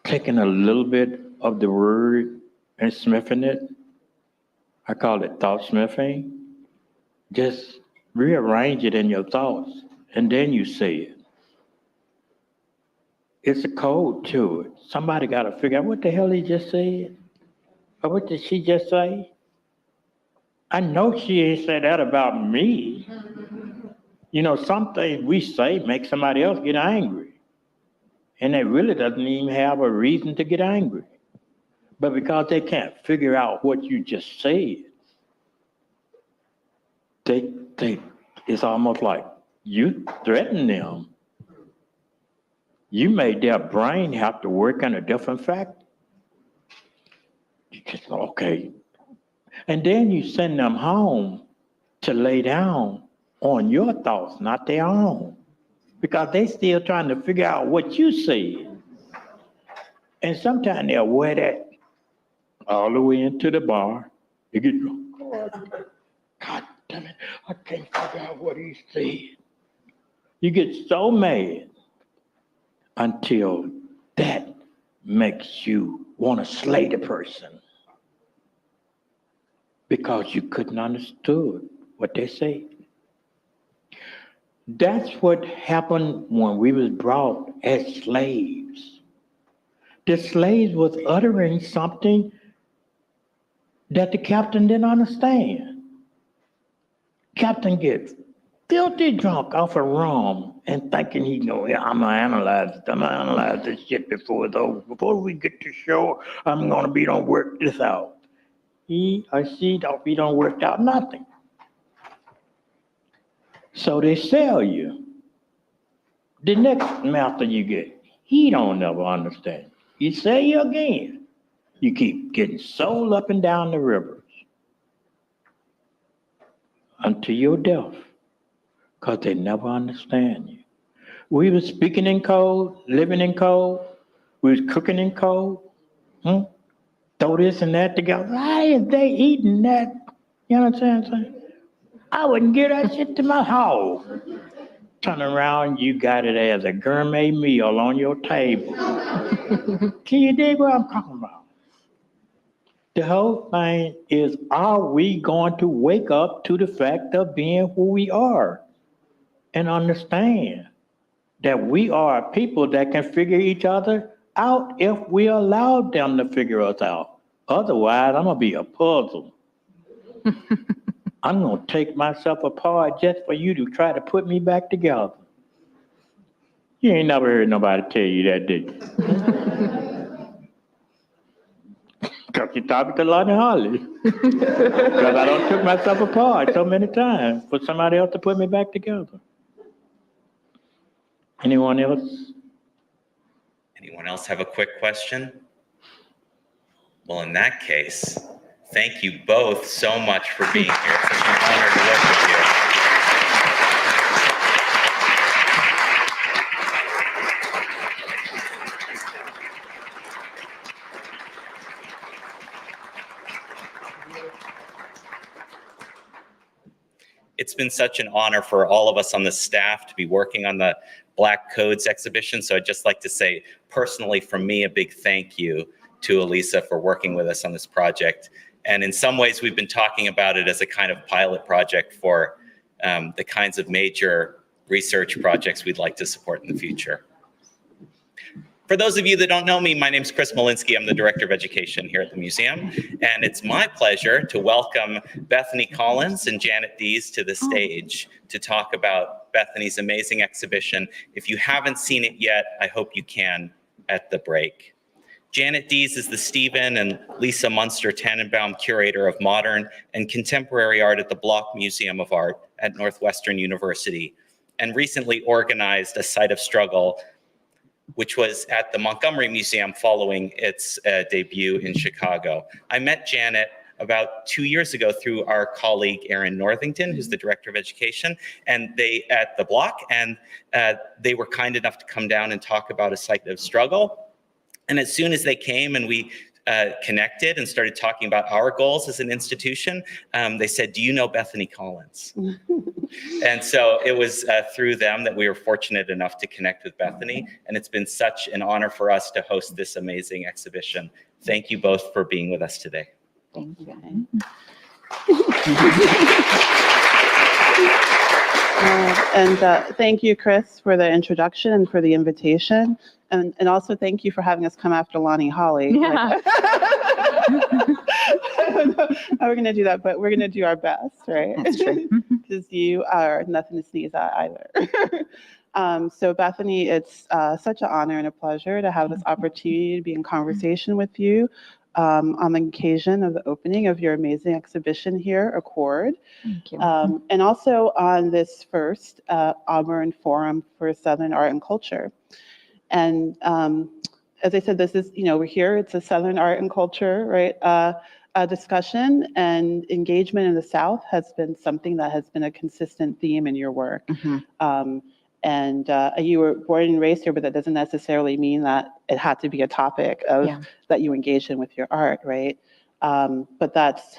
taking a little bit of the word and smithing it. I call it thought smithing. Just rearrange it in your thoughts, and then you say it. It's a code to it. Somebody got to figure out what the hell he just said. Or what did she just say? I know she ain't said that about me. Some things we say make somebody else get angry. And they really doesn't even have a reason to get angry. But because they can't figure out what you just said, it's almost like you threaten them. You made their brain have to work in a different fact. You just, okay. And then you send them home to lay down on your thoughts, not their own. Because they still trying to figure out what you said. And sometimes they'll wear that all the way into the bar. They get, God damn it, I can't figure out what he said. You get so mad until that makes you want to slay the person because you couldn't understood what they said. That's what happened when we was brought as slaves. The slaves was uttering something that the captain didn't understand. Captain gets filthy drunk off of rum and thinking he know, yeah, I'm gonna analyze this shit before it's over. Before we get to shore, I'm gonna be done work this out. He or she don't be done worked out nothing. So they sell you. The next master you get, he don't never understand. You sell you again. You keep getting sold up and down the rivers until your death, because they never understand you. We was speaking in code, living in code. We was cooking in code. Throw this and that together. Why is they eating that? You know what I'm saying? I wouldn't get that shit to my house. Turn around, you got it as a gourmet meal on your table. Can you dig what I'm talking about? The whole thing is, are we going to wake up to the fact of being who we are and understand that we are people that can figure each other out if we allow them to figure us out? Otherwise, I'm going to be a puzzle. I'm gonna take myself apart just for you to try to put me back together. You ain't never heard nobody tell you that, did you? Because you're talking to Lonnie Holley. Because I don't took myself apart so many times for somebody else to put me back together. Anyone else? Anyone else have a quick question? Well, in that case, thank you both so much for being here. It's an honor to work with you. It's been such an honor for all of us on the staff to be working on the Black Codes exhibition. So I'd just like to say personally from me, a big thank you to Aleesa for working with us on this project. And in some ways, we've been talking about it as a kind of pilot project for the kinds of major research projects we'd like to support in the future. For those of you that don't know me, my name's Chris Malinsky. I'm the Director of Education here at the museum. And it's my pleasure to welcome Bethany Collins and Janet Dees to the stage to talk about Bethany's amazing exhibition. If you haven't seen it yet, I hope you can at the break. Janet Dees is the Stephen and Lisa Munster Tannenbaum Curator of Modern and Contemporary Art at the Bloch Museum of Art at Northwestern University, and recently organized a Site of Struggle, which was at the Montgomery Museum following its debut in Chicago. I met Janet about 2 years ago through our colleague Erin Northington, who's the Director of Education, and they at the Bloch, and they were kind enough to come down and talk about a Site of Struggle. And as soon as they came and we connected and started talking about our goals as an institution, they said, "Do you know Bethany Collins?" And so it was through them that we were fortunate enough to connect with Bethany. And it's been such an honor for us to host this amazing exhibition. Thank you both for being with us today. Thank you. Thank you, Chris, for the introduction and for the invitation. And also thank you for having us come after Lonnie Holley. Yeah. I don't know how we're going to do that, but we're going to do our best, right? That's true. Because you are nothing to sneeze at either. So Bethany, it's such an honor and a pleasure to have this opportunity to be in conversation with you on the occasion of the opening of your amazing exhibition here, Accord. Thank you. And also on this first Auburn Forum for Southern Art and Culture. And as I said, this is, we're here, it's a Southern art and culture, right? Discussion and engagement in the South has been something that has been a consistent theme in your work. Mm-hmm. And you were born and raised here, but that doesn't necessarily mean that it had to be a topic of that you engage in with your art, right? But that's,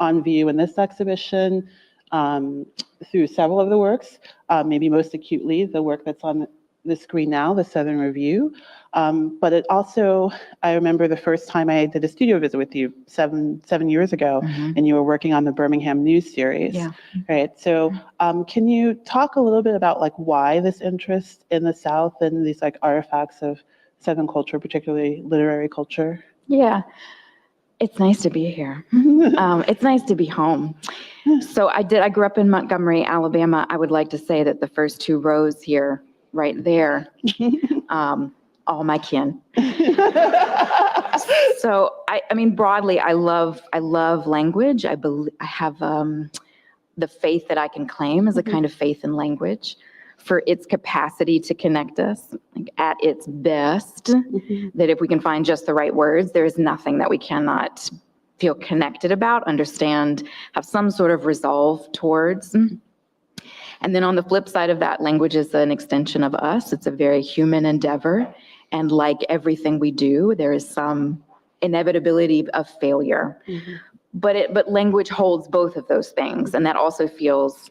on view in this exhibition through several of the works, maybe most acutely the work that's on the screen now, the Southern Review. But it also, I remember the first time I did a studio visit with you seven years ago, and you were working on the Birmingham News series, right? So can you talk a little bit about why this interest in the South and these artifacts of Southern culture, particularly literary culture? Yeah, it's nice to be here. It's nice to be home. So I grew up in Montgomery, Alabama. I would like to say that the first two rows here, right there, all my kin. So I mean, broadly, I love language. I have the faith that I can claim as a kind of faith in language for its capacity to connect us at its best, that if we can find just the right words, there is nothing that we cannot feel connected about, understand, have some sort of resolve towards. And then on the flip side of that, language is an extension of us. It's a very human endeavor. And like everything we do, there is some inevitability of failure. But language holds both of those things. And that also feels,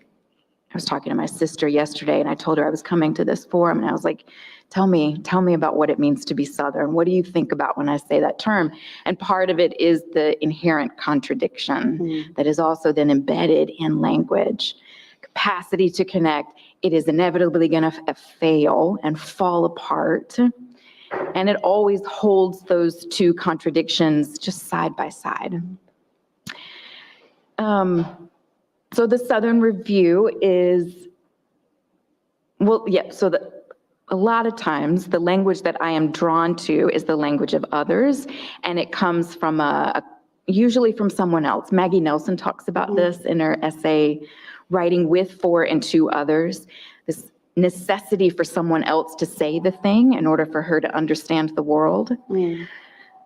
I was talking to my sister yesterday and I told her I was coming to this forum and I was like, tell me about what it means to be Southern. What do you think about when I say that term? And part of it is the inherent contradiction that is also then embedded in language. Capacity to connect, it is inevitably going to fail and fall apart. And it always holds those two contradictions just side by side. So the Southern Review is, well, yeah, so a lot of times the language that I am drawn to is the language of others, and it comes from usually from someone else. Maggie Nelson talks about this in her essay, Writing with, for, and to others, this necessity for someone else to say the thing in order for her to understand the world.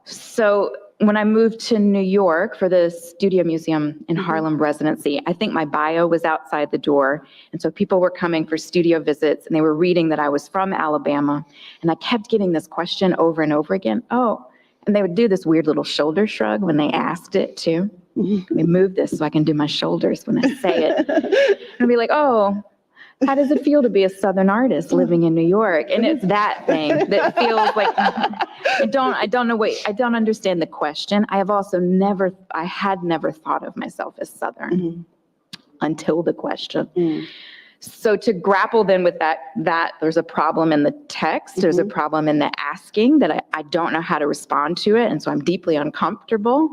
So when I moved to New York for the Studio Museum in Harlem residency, I think my bio was outside the door. And so people were coming for studio visits and they were reading that I was from Alabama. And I kept getting this question over and over again. Oh, and they would do this weird little shoulder shrug when they asked it too. Let me move this so I can do my shoulders when I say it. And I'd be like, oh, how does it feel to be a Southern artist living in New York? And it's that thing that feels like, I don't understand the question. I had never thought of myself as Southern until the question. So to grapple then with that there's a problem in the text, there's a problem in the asking that I don't know how to respond to it, and so I'm deeply uncomfortable.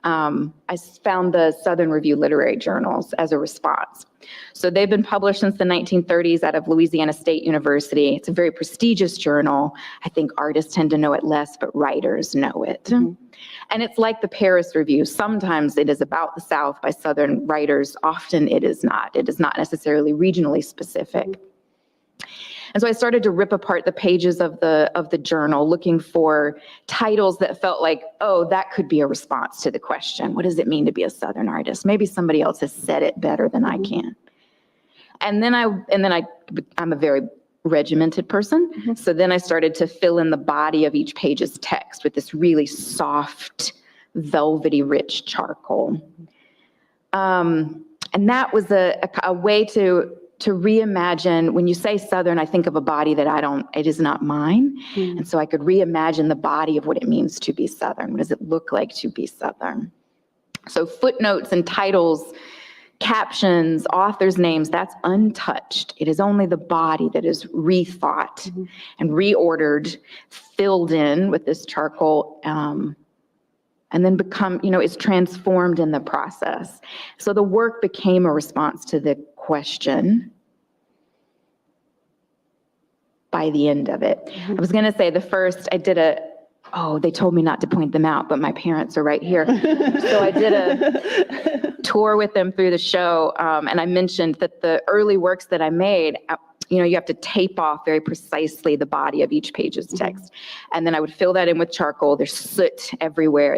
I found the Southern Review literary journals as a response. So they've been published since the 1930s out of Louisiana State University. It's a very prestigious journal. I think artists tend to know it less, but writers know it. And it's like the Paris Review. Sometimes it is about the South by Southern writers. Often it is not. It is not necessarily regionally specific. And so I started to rip apart the pages of the journal, looking for titles that felt like, oh, that could be a response to the question. What does it mean to be a Southern artist? Maybe somebody else has said it better than I can. And then I'm a very regimented person. So then I started to fill in the body of each page's text with this really soft, velvety, rich charcoal. And that was a way to reimagine. When you say Southern, I think of a body that it is not mine. And so I could reimagine the body of what it means to be Southern. What does it look like to be Southern? So footnotes and titles, captions, authors' names, that's untouched. It is only the body that is rethought and reordered, filled in with this charcoal, and then is transformed in the process. So the work became a response to the question by the end of it. I was going to say they told me not to point them out, but my parents are right here. So I did a tour with them through the show, and I mentioned that the early works that I made, you have to tape off very precisely the body of each page's text. And then I would fill that in with charcoal. There's soot everywhere.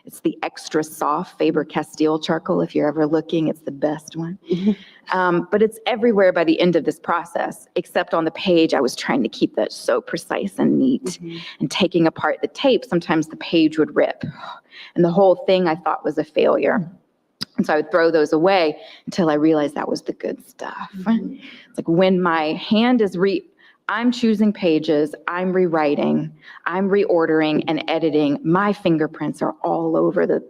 It's the extra soft Faber-Castell charcoal. If you're ever looking, it's the best one. But it's everywhere by the end of this process, except on the page, I was trying to keep that so precise and neat. And taking apart the tape, sometimes the page would rip. And the whole thing I thought was a failure. And so I would throw those away until I realized that was the good stuff. It's like when my hand is I'm choosing pages, I'm rewriting, I'm reordering and editing. My fingerprints are all over the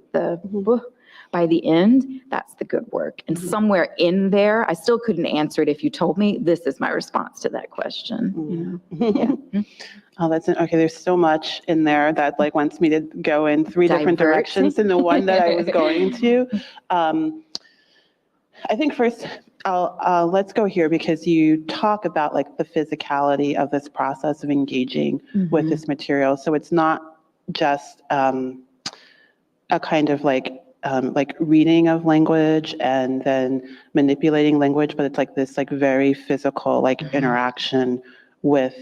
by the end, that's the good work. And somewhere in there, I still couldn't answer it if you told me this is my response to that question. Oh, okay. There's so much in there that wants me to go in three different directions in the one that I was going to. I think first, let's go here because you talk about the physicality of this process of engaging with this material. So it's not just a kind of reading of language and then manipulating language, but it's this very physical interaction with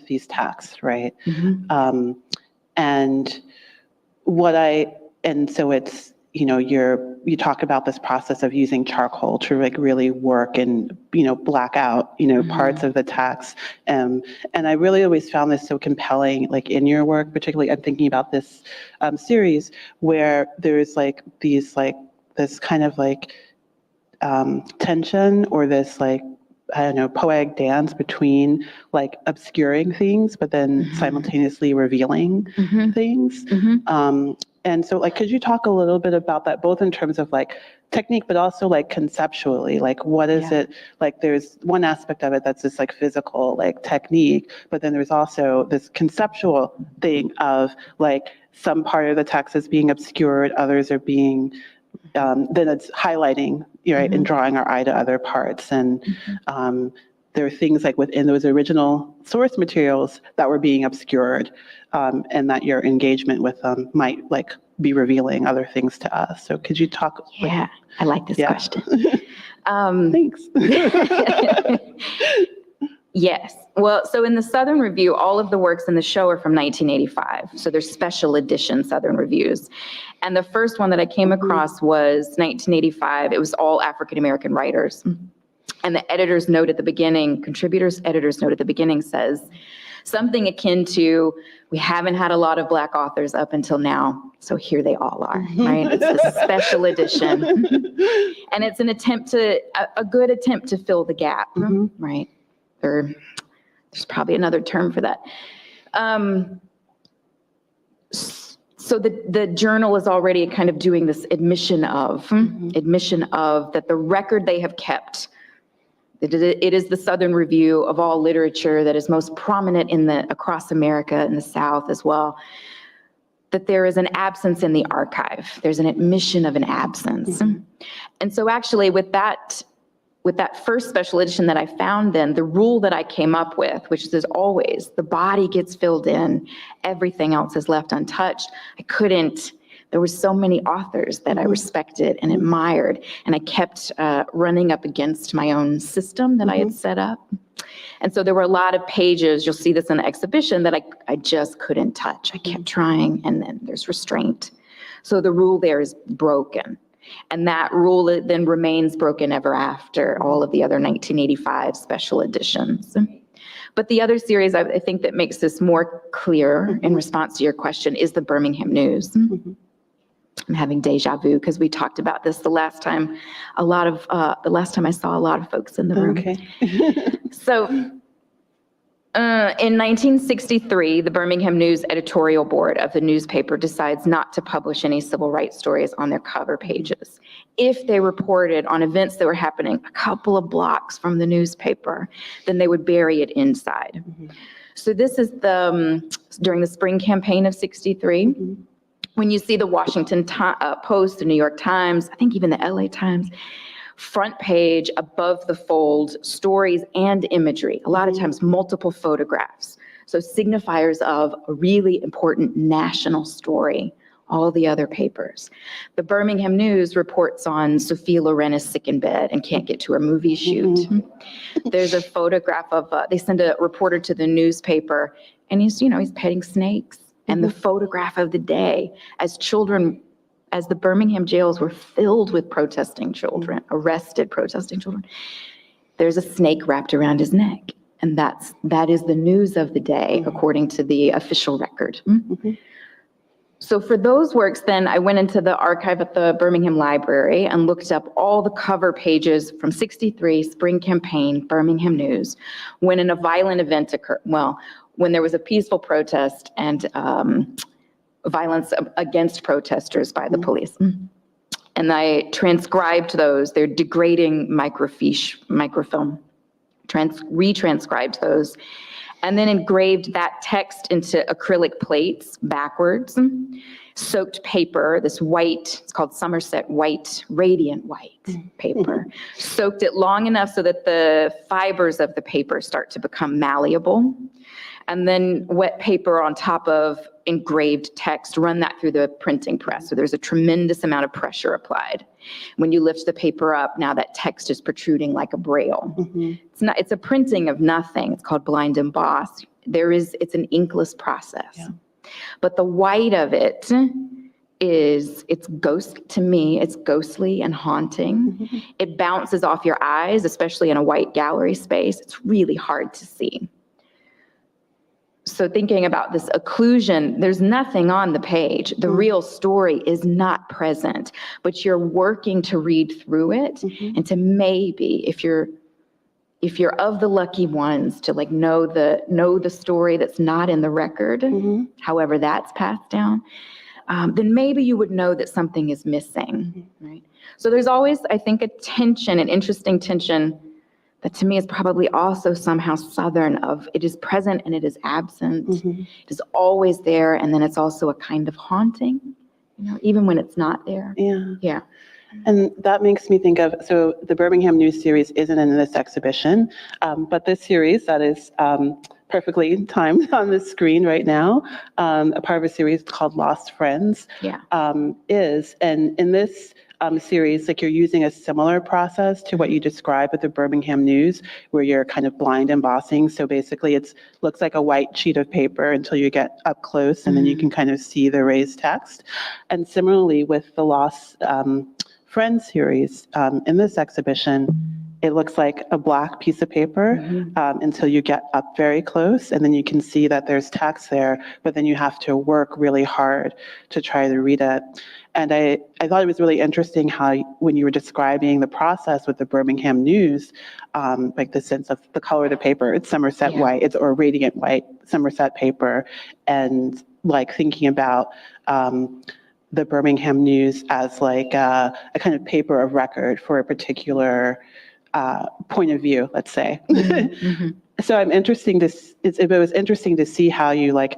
these texts, right? And so it's you talk about this process of using charcoal to really work and black out parts of the text, and I really always found this so compelling in your work. Particularly I'm thinking about this series where there's this kind of tension or this poetic dance between obscuring things but then simultaneously revealing things. And so could you talk a little bit about that, both in terms of technique, but also conceptually, what is it, there's one aspect of it that's this physical technique, but then there's also this conceptual thing of some part of the text is being obscured, others are being then it's highlighting, right, and drawing our eye to other parts. And there are things like within those original source materials that were being obscured, and that your engagement with them might like be revealing other things to us. So could you talk? Yeah, I like this question. Thanks. Yes. Well, so in the Southern Review, all of the works in the show are from 1985. So they're special edition Southern Reviews. And the first one that I came across was 1985. It was all African-American writers. And the editor's note at the beginning, contributor's editor's note at the beginning says something akin to, we haven't had a lot of Black authors up until now, so here they all are, right? It's the special edition. And it's an attempt to, a good attempt to fill the gap, right? Or there's probably another term for that. So the journal is already kind of doing this admission of that the record they have kept, it is the Southern Review of all literature that is most prominent across America in the South as well, that there is an absence in the archive. There's an admission of an absence. And so actually with that first special edition that I found then, the rule that I came up with, which is always, the body gets filled in, everything else is left untouched. There were so many authors that I respected and admired, and I kept running up against my own system that I had set up. And so there were a lot of pages, you'll see this in the exhibition, that I just couldn't touch. I kept trying, and then there's restraint. So the rule there is broken. And that rule then remains broken ever after all of the other 1985 special editions. But the other series I think that makes this more clear in response to your question is the Birmingham News. I'm having deja vu because we talked about this the last time I saw a lot of folks in the room. Okay. So in 1963, the Birmingham News editorial board of the newspaper decides not to publish any civil rights stories on their cover pages. If they reported on events that were happening a couple of blocks from the newspaper, then they would bury it inside. So this is during the spring campaign of 63. When you see the Washington Post, the New York Times, I think even the LA Times, front page, above the fold, stories and imagery, a lot of times multiple photographs. So signifiers of a really important national story, all the other papers. The Birmingham News reports on Sophia Loren is sick in bed and can't get to her movie shoot. There's a photograph of, they send a reporter to the newspaper, and he's petting snakes. And the photograph of the day as the Birmingham jails were filled with protesting children, arrested protesting children, there's a snake wrapped around his neck. And that is the news of the day, according to the official record. So for those works, then I went into the archive at the Birmingham Library and looked up all the cover pages from 63, Spring Campaign, Birmingham News, when a violent event occurred. Well, when there was a peaceful protest and violence against protesters by the police. And I transcribed those, they're degrading microfilm, retranscribed those, and then engraved that text into acrylic plates backwards, soaked paper, this white, it's called Somerset white, radiant white paper, soaked it long enough so that the fibers of the paper start to become malleable. And then wet paper on top of engraved text, run that through the printing press. So there's a tremendous amount of pressure applied. When you lift the paper up, now that text is protruding like a braille. It's a printing of nothing. It's called blind emboss. It's an inkless process. But the white of it to me, it's ghostly and haunting. It bounces off your eyes, especially in a white gallery space. It's really hard to see. So thinking about this occlusion, there's nothing on the page. The real story is not present, but you're working to read through it and to maybe, if you're of the lucky ones, to know the story that's not in the record, however that's passed down, then maybe you would know that something is missing, right? So there's always, I think, an interesting tension that to me is probably also somehow Southern of it is present and it is absent. It is always there, and then it's also a kind of haunting, even when it's not there. Yeah. And that makes me think of, so the Birmingham News series isn't in this exhibition, but this series that is perfectly timed on the screen right now, a part of a series called Lost Friends, Yeah. is. And in this series, like you're using a similar process to what you described with the Birmingham News, where you're kind of blind embossing. So basically it looks like a white sheet of paper until you get up close, and then you can kind of see the raised text. And similarly with the Lost Friends series, in this exhibition, it looks like a black piece of paper until you get up very close, and then you can see that there's text there, but then you have to work really hard to try to read it. And I thought it was really interesting how when you were describing the process with the Birmingham News, like the sense of the color of the paper, it's Somerset white, or radiant white Somerset paper, and like thinking about the Birmingham News as like a kind of paper of record for a particular point of view, let's say. So it was interesting to see how you like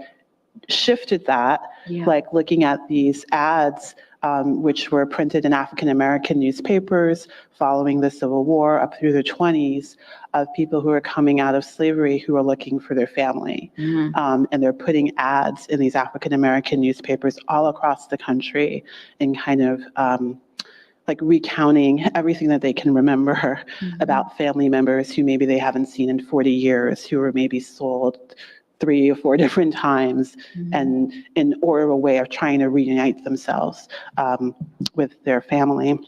shifted that, like looking at these ads, which were printed in African-American newspapers following the Civil War up through the 20s, of people who are coming out of slavery who are looking for their family. And they're putting ads in these African-American newspapers all across the country and kind of like recounting everything that they can remember about family members who maybe they haven't seen in 40 years, who were maybe sold 3 or 4 different times, and in order a way of trying to reunite themselves with their family.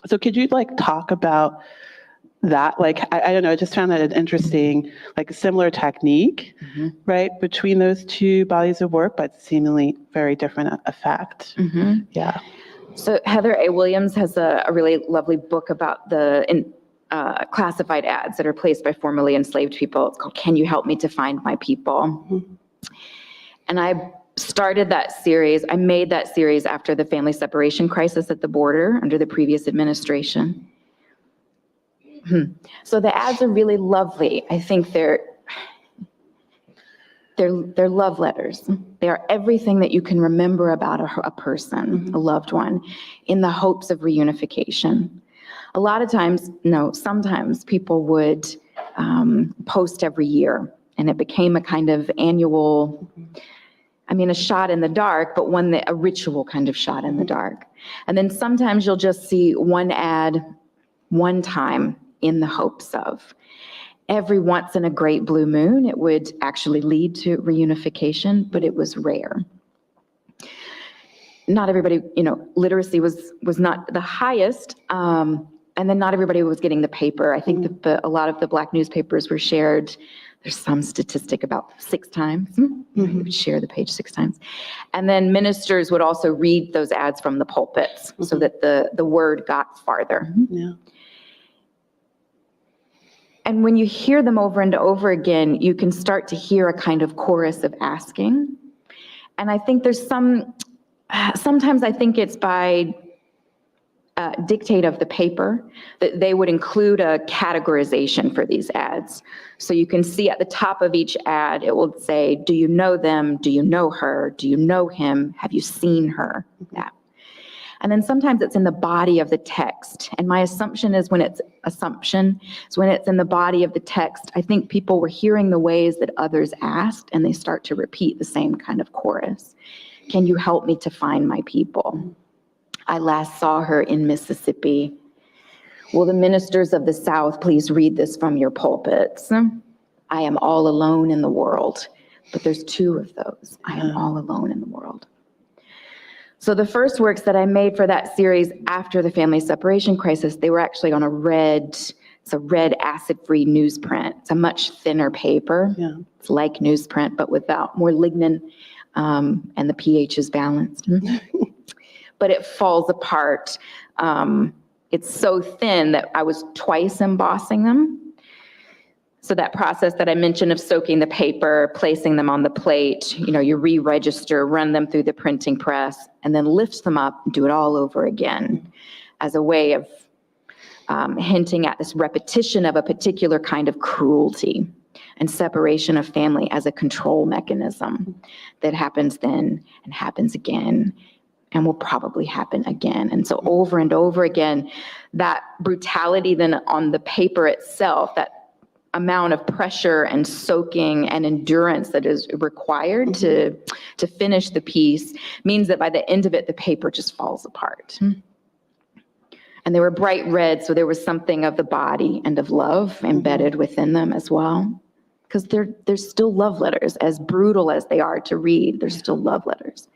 So could you like talk about that? Like, I don't know, I just found that an interesting, like a similar technique, right, between those two bodies of work, but seemingly very different effect. Yeah. So Heather A. Williams has a really lovely book about the classified ads that are placed by formerly enslaved people. It's called Can You Help Me to Find My People? And I started that series, I made that series after the family separation crisis at the border under the previous administration. So the ads are really lovely. I think they're love letters. They are everything that you can remember about a person, a loved one, in the hopes of reunification. A lot of times, no, sometimes people would post every year, and it became a kind of annual, I mean, a shot in the dark, but a ritual kind of shot in the dark. And then sometimes you'll just see one ad one time in the hopes of. Every once in a great blue moon, it would actually lead to reunification, but it was rare. Not everybody, literacy was not the highest, and then not everybody was getting the paper. I think that a lot of the Black newspapers were shared. There's some statistic about 6 times. They would share the page 6 times. And then ministers would also read those ads from the pulpits so that the word got farther. And when you hear them over and over again, you can start to hear a kind of chorus of asking. And I think there's sometimes I think it's by dictate of the paper that they would include a categorization for these ads. So you can see at the top of each ad, it will say, do you know them? Do you know her? Do you know him? Have you seen her? That. And then sometimes it's in the body of the text. And my assumption is when it's in the body of the text, I think people were hearing the ways that others asked, and they start to repeat the same kind of chorus. Can you help me to find my people? I last saw her in Mississippi. Will the ministers of the South please read this from your pulpits? I am all alone in the world. But there's 2 of those. I am all alone in the world. So the first works that I made for that series after the family separation crisis, they were actually on a red acid-free newsprint. It's a much thinner paper. It's like newsprint, but without more lignin, and the pH is balanced. But it falls apart. It's so thin that I was twice embossing them. So that process that I mentioned of soaking the paper, placing them on the plate, you re-register, run them through the printing press, and then lift them up and do it all over again as a way of hinting at this repetition of a particular kind of cruelty and separation of family as a control mechanism that happens then and happens again and will probably happen again. And so over and over again, that brutality then on the paper itself, that amount of pressure and soaking and endurance that is required to finish the piece means that by the end of it, the paper just falls apart. And they were bright red, so there was something of the body and of love embedded within them as well. Because they're still love letters, as brutal as they are to read, they're still love letters.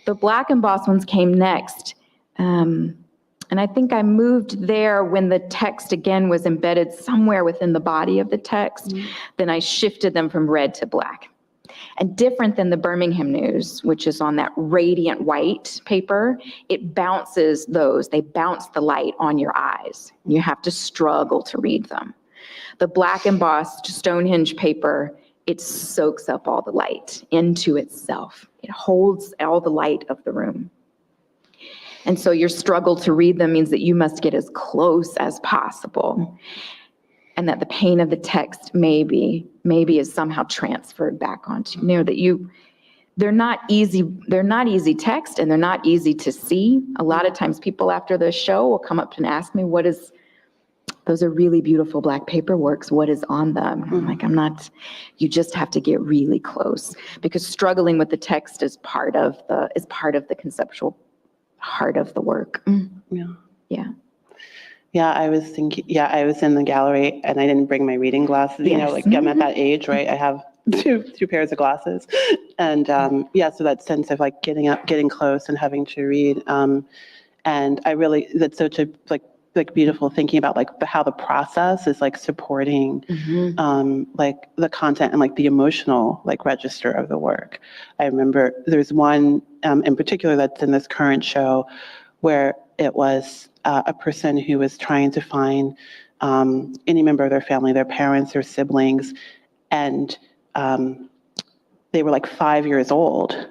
The black embossed ones came next. And I think I moved there when the text again was embedded somewhere within the body of the text. Then I shifted them from red to black. And different than the Birmingham News, which is on that radiant white paper, it bounces those. They bounce the light on your eyes. You have to struggle to read them. The black embossed Stonehenge paper, it soaks up all the light into itself. It holds all the light of the room. And so your struggle to read them means that you must get as close as possible. And that the pain of the text maybe is somehow transferred back onto you. That they're not easy text, and they're not easy to see. A lot of times people after the show will come up and ask me, those are really beautiful black paper works. What is on them? I'm like, you just have to get really close, because struggling with the text is part of the conceptual heart of the work. Yeah, I was in the gallery and I didn't bring my reading glasses. Yes. I'm at that age, right? I have two pairs of glasses. And so that sense of like getting up, getting close and having to read. And that's such a like beautiful thinking about like how the process is like supporting like the content and like the emotional like register of the work. I remember there's one in particular that's in this current show where it was a person who was trying to find any member of their family, their parents or siblings, and they were like 5 years old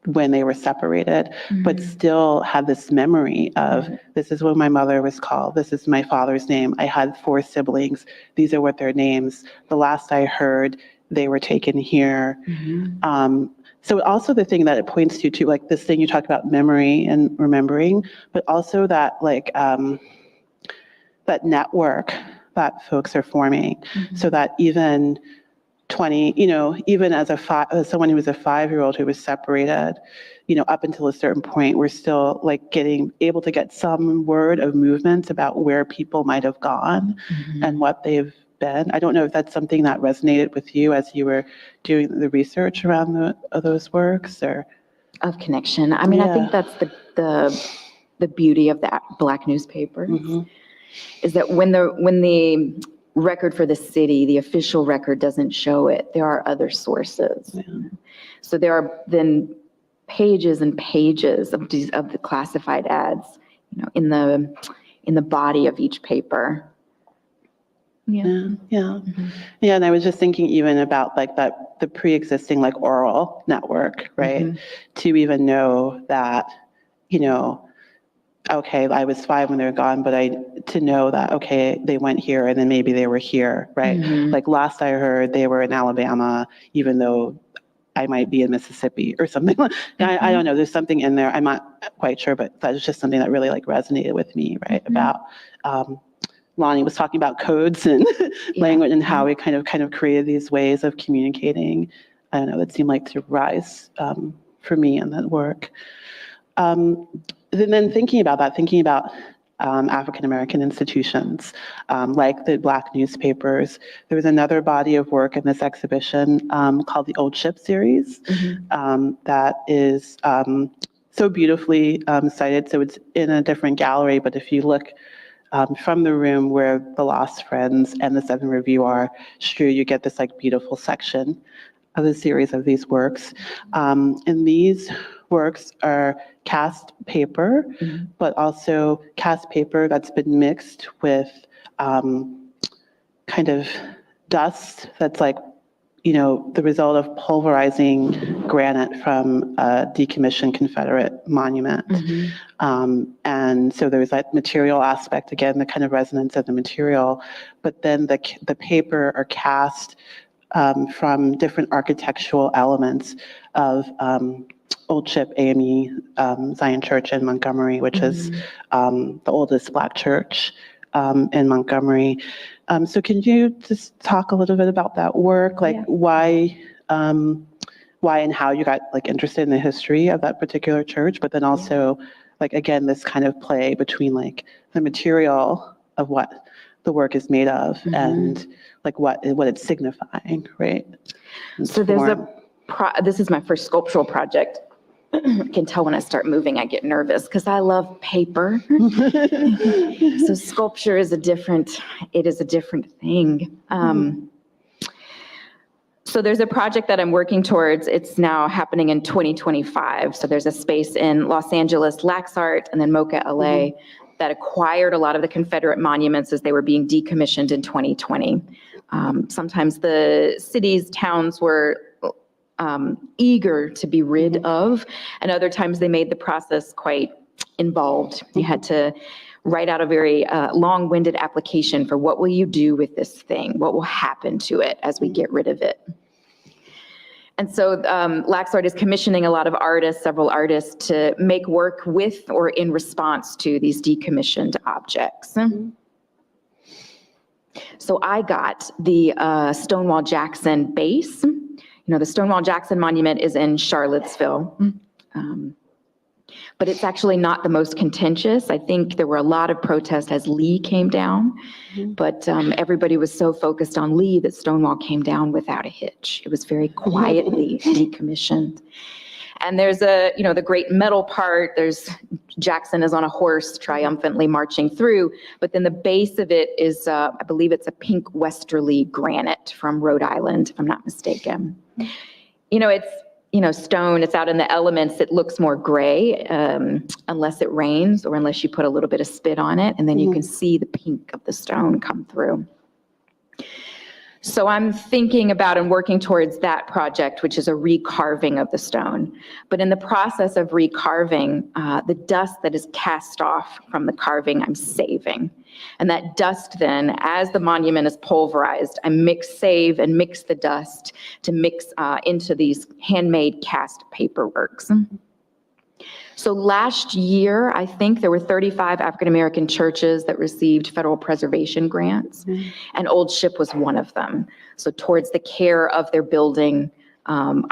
when they were separated, but still had this memory of, this is what my mother was called, this is my father's name, I had 4 siblings, these are what their names, the last I heard, they were taken here. So also the thing that it points to too, like this thing you talked about, memory and remembering, but also that like that network that folks are forming, so that even 20, even as someone who was a 5-year-old who was separated, up until a certain point, we're still like able to get some word of movement about where people might have gone and what they've been. I don't know if that's something that resonated with you as you were doing the research around those works, or of connection. I mean, I think that's the beauty of that black newspaper, is that when the record for the city, the official record, doesn't show it, there are other sources. So there are then pages and pages of the classified ads, in the body of each paper. And I was just thinking even about like the pre-existing like oral network, right? To even know that, okay, I was 5 when they were gone, but to know that, okay, they went here and then maybe they were here, right? Like last I heard, they were in Alabama, even though I might be in Mississippi or something. I don't know, there's something in there, I'm not quite sure, but that was just something that really like resonated with me, right? About, Lonnie was talking about codes and language and how we kind of created these ways of communicating. I don't know, that seemed like to rise for me in that work. And then thinking about African-American institutions, like the Black newspapers. There was another body of work in this exhibition called the Old Ship series that is so beautifully cited. So it's in a different gallery, but if you look from the room where the Lost Friends and the 7 Review are strewn, you get this like beautiful section of the series of these works. And these works are cast paper, but also cast paper that's been mixed with kind of dust that's like, the result of pulverizing granite from a decommissioned Confederate monument. And so there's that material aspect, again, the kind of resonance of the material, but then the paper are cast from different architectural elements of Old Ship AME Zion Church in Montgomery, which is the oldest Black church in Montgomery. So can you just talk a little bit about that work, like why and how you got like interested in the history of that particular church, but then also like, again, this kind of play between like the material of what the work is made of and like what it's signifying, right? So there's this is my first sculptural project. I can tell when I start moving, I get nervous because I love paper. So sculpture is a different thing. So there's a project that I'm working towards. It's now happening in 2025. So there's a space in Los Angeles, LaxArt, and then Mocha, LA, that acquired a lot of the Confederate monuments as they were being decommissioned in 2020. Sometimes the cities, towns were eager to be rid of, and other times they made the process quite involved. You had to write out a very long-winded application for what will you do with this thing? What will happen to it as we get rid of it? And so LaxArt is commissioning a lot of artists, several artists, to make work with or in response to these decommissioned objects. So I got the Stonewall Jackson base. You know, the Stonewall Jackson Monument is in Charlottesville. But it's actually not the most contentious. I think there were a lot of protests as Lee came down, but everybody was so focused on Lee that Stonewall came down without a hitch. It was very quietly decommissioned. And there's the great metal part, Jackson is on a horse triumphantly marching through, but then the base of it is, I believe it's a pink westerly granite from Rhode Island, if I'm not mistaken. It's stone, it's out in the elements, it looks more gray unless it rains or unless you put a little bit of spit on it, and then you can see the pink of the stone come through. So I'm thinking about and working towards that project, which is a recarving of the stone. But in the process of recarving, the dust that is cast off from the carving, I'm saving. And that dust then, as the monument is pulverized, I save and mix the dust to mix into these handmade cast paper works. So last year, I think there were 35 African-American churches that received federal preservation grants, and Old Ship was one of them. So towards the care of their building, with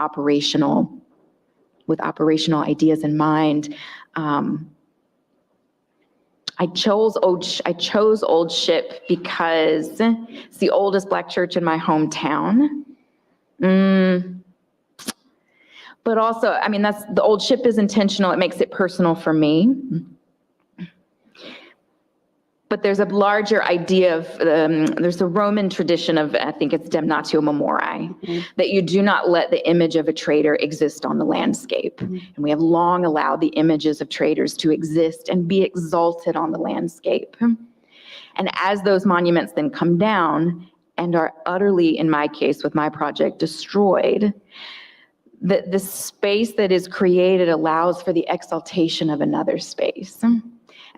operational ideas in mind, I chose Old Ship because it's the oldest Black church in my hometown. But also, the Old Ship is intentional. It makes it personal for me. But there's a larger idea of, there's a Roman tradition of, I think it's damnatio memoriae, that you do not let the image of a traitor exist on the landscape. And we have long allowed the images of traitors to exist and be exalted on the landscape. And as those monuments then come down and are utterly, in my case with my project, destroyed, the space that is created allows for the exaltation of another space.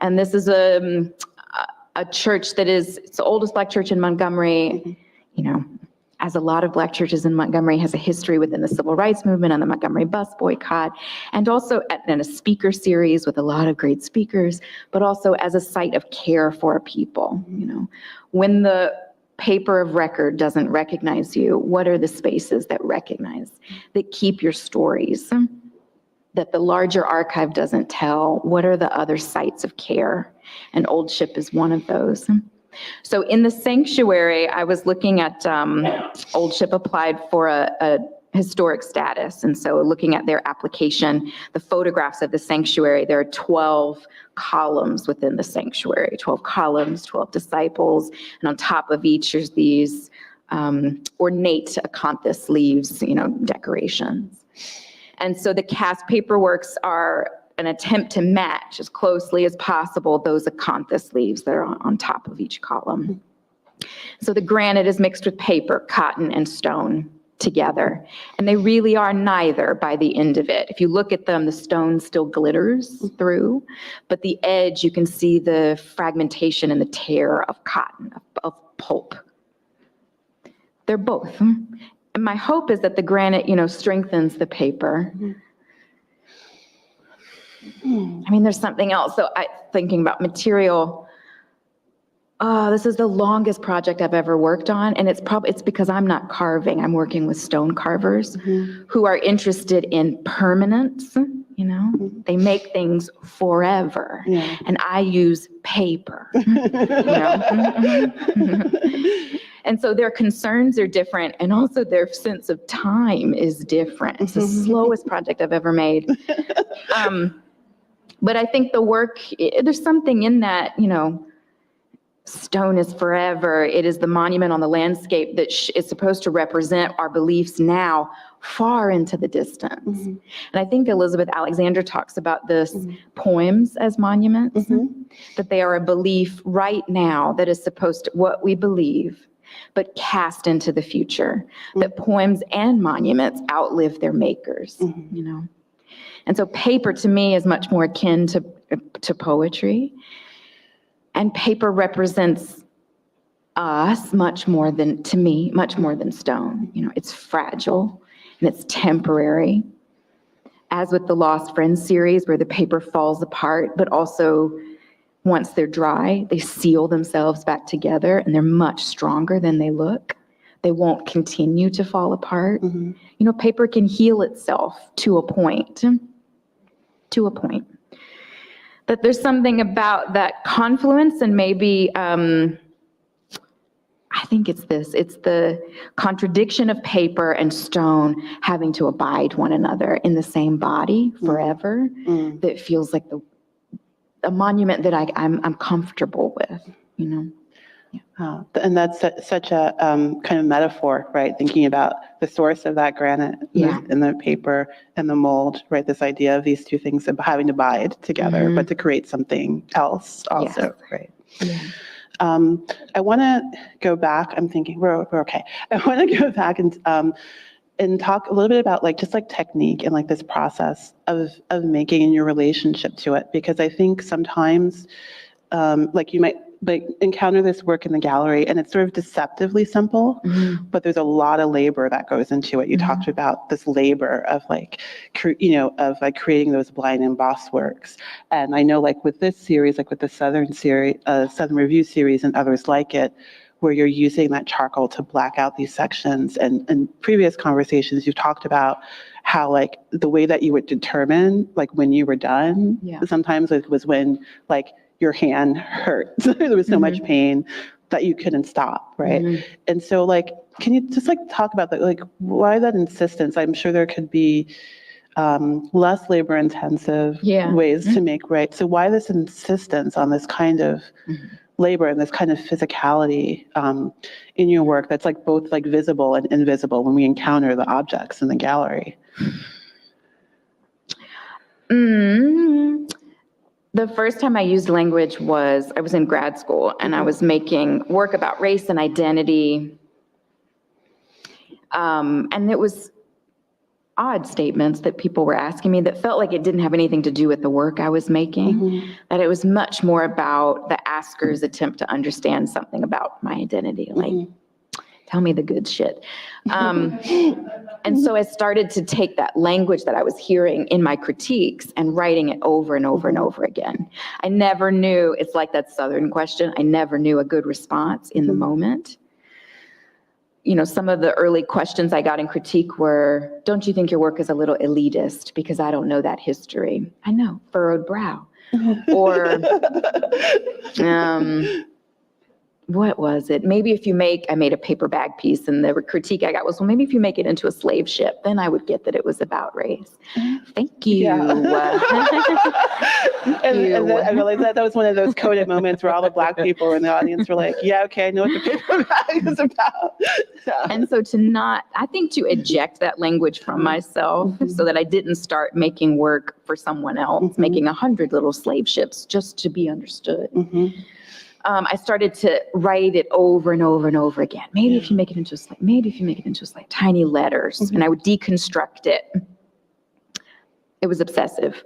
And this is a church that is, it's the oldest Black church in Montgomery, as a lot of Black churches in Montgomery, has a history within the civil rights movement and the Montgomery bus boycott, and also in a speaker series with a lot of great speakers, but also as a site of care for people. When the paper of record doesn't recognize you, what are the spaces that recognize, that keep your stories, that the larger archive doesn't tell? What are the other sites of care? And Old Ship is one of those. So in the sanctuary, I was looking at, Old Ship applied for a historic status. And so looking at their application, the photographs of the sanctuary, there are 12 columns within the sanctuary, 12 columns, 12 disciples. And on top of each is these ornate acanthus leaves, decorations. And so the cast paperworks are an attempt to match as closely as possible those acanthus leaves that are on top of each column. So the granite is mixed with paper, cotton, and stone together. And they really are neither by the end of it. If you look at them, the stone still glitters through, but the edge, you can see the fragmentation and the tear of cotton, of pulp. They're both. And my hope is that the granite, strengthens the paper. I mean, there's something else. So thinking about material, this is the longest project I've ever worked on. And it's because I'm not carving. I'm working with stone carvers who are interested in permanence. You know, they make things forever. Yeah. And I use paper. You know? And so their concerns are different, and also their sense of time is different. It's the slowest project I've ever made. But I think the work, there's something in that, you know, stone is forever. It is the monument on the landscape that is supposed to represent our beliefs now, far into the distance. And I think Elizabeth Alexander talks about this, poems as monuments, that they are a belief right now that is supposed to, what we believe, but cast into the future, that poems and monuments outlive their makers, you know? And so paper to me is much more akin to poetry, and paper represents us much more than, to me, much more than stone. You know, it's fragile and it's temporary, as with the Lost Friends series, where the paper falls apart, but also once they're dry, they seal themselves back together and they're much stronger than they look. They won't continue to fall apart. You know, paper can heal itself to a point. That there's something about that confluence, and maybe, I think it's the contradiction of paper and stone having to abide one another in the same body forever, that feels like a monument that I'm comfortable with, you know? And that's such a kind of metaphor, right? Thinking about the source of that granite and the paper and the mold, right? This idea of these two things of having to abide together, but to create something else also, right? I want to go back. I'm thinking we're okay. I want to go back and talk a little bit about just technique and this process of making and your relationship to it, because I think sometimes you might encounter this work in the gallery and it's sort of deceptively simple, but there's a lot of labor that goes into it. You talked about this labor of creating those blind embossed works. And I know with this series, with the Southern Review series and others like it, where you're using that charcoal to black out these sections. And in previous conversations, you've talked about how the way that you would determine when you were done, sometimes it was when your hand hurt. There was so much pain that you couldn't stop, right? And so can you just talk about that, why that insistence? I'm sure there could be less labor intensive ways to make, right? So why this insistence on this kind of labor and this kind of physicality in your work that's both visible and invisible when we encounter the objects in the gallery? The first time I used language I was in grad school and I was making work about race and identity. And it was odd statements that people were asking me that felt like it didn't have anything to do with the work I was making, that it was much more about the asker's attempt to understand something about my identity, tell me the good shit. And so I started to take that language that I was hearing in my critiques and writing it over and over and over again. I never knew, it's like that Southern question, I never knew a good response in the moment. You know, some of the early questions I got in critique were, don't you think your work is a little elitist because I don't know that history? I know, furrowed brow. Or, what was it? Maybe if you I made a paper bag piece, and the critique I got was, well, maybe if you make it into a slave ship, then I would get that it was about race. Thank you. And then I realized that was one of those coded moments where all the Black people in the audience were like, yeah, okay, I know what the paper bag is about. And so I think to eject that language from myself so that I didn't start making work for someone else, making 100 little slave ships just to be understood. I started to write it over and over and over again. Maybe if you make it into a slate, maybe if you make it into a slate, tiny letters, and I would deconstruct it. It was obsessive,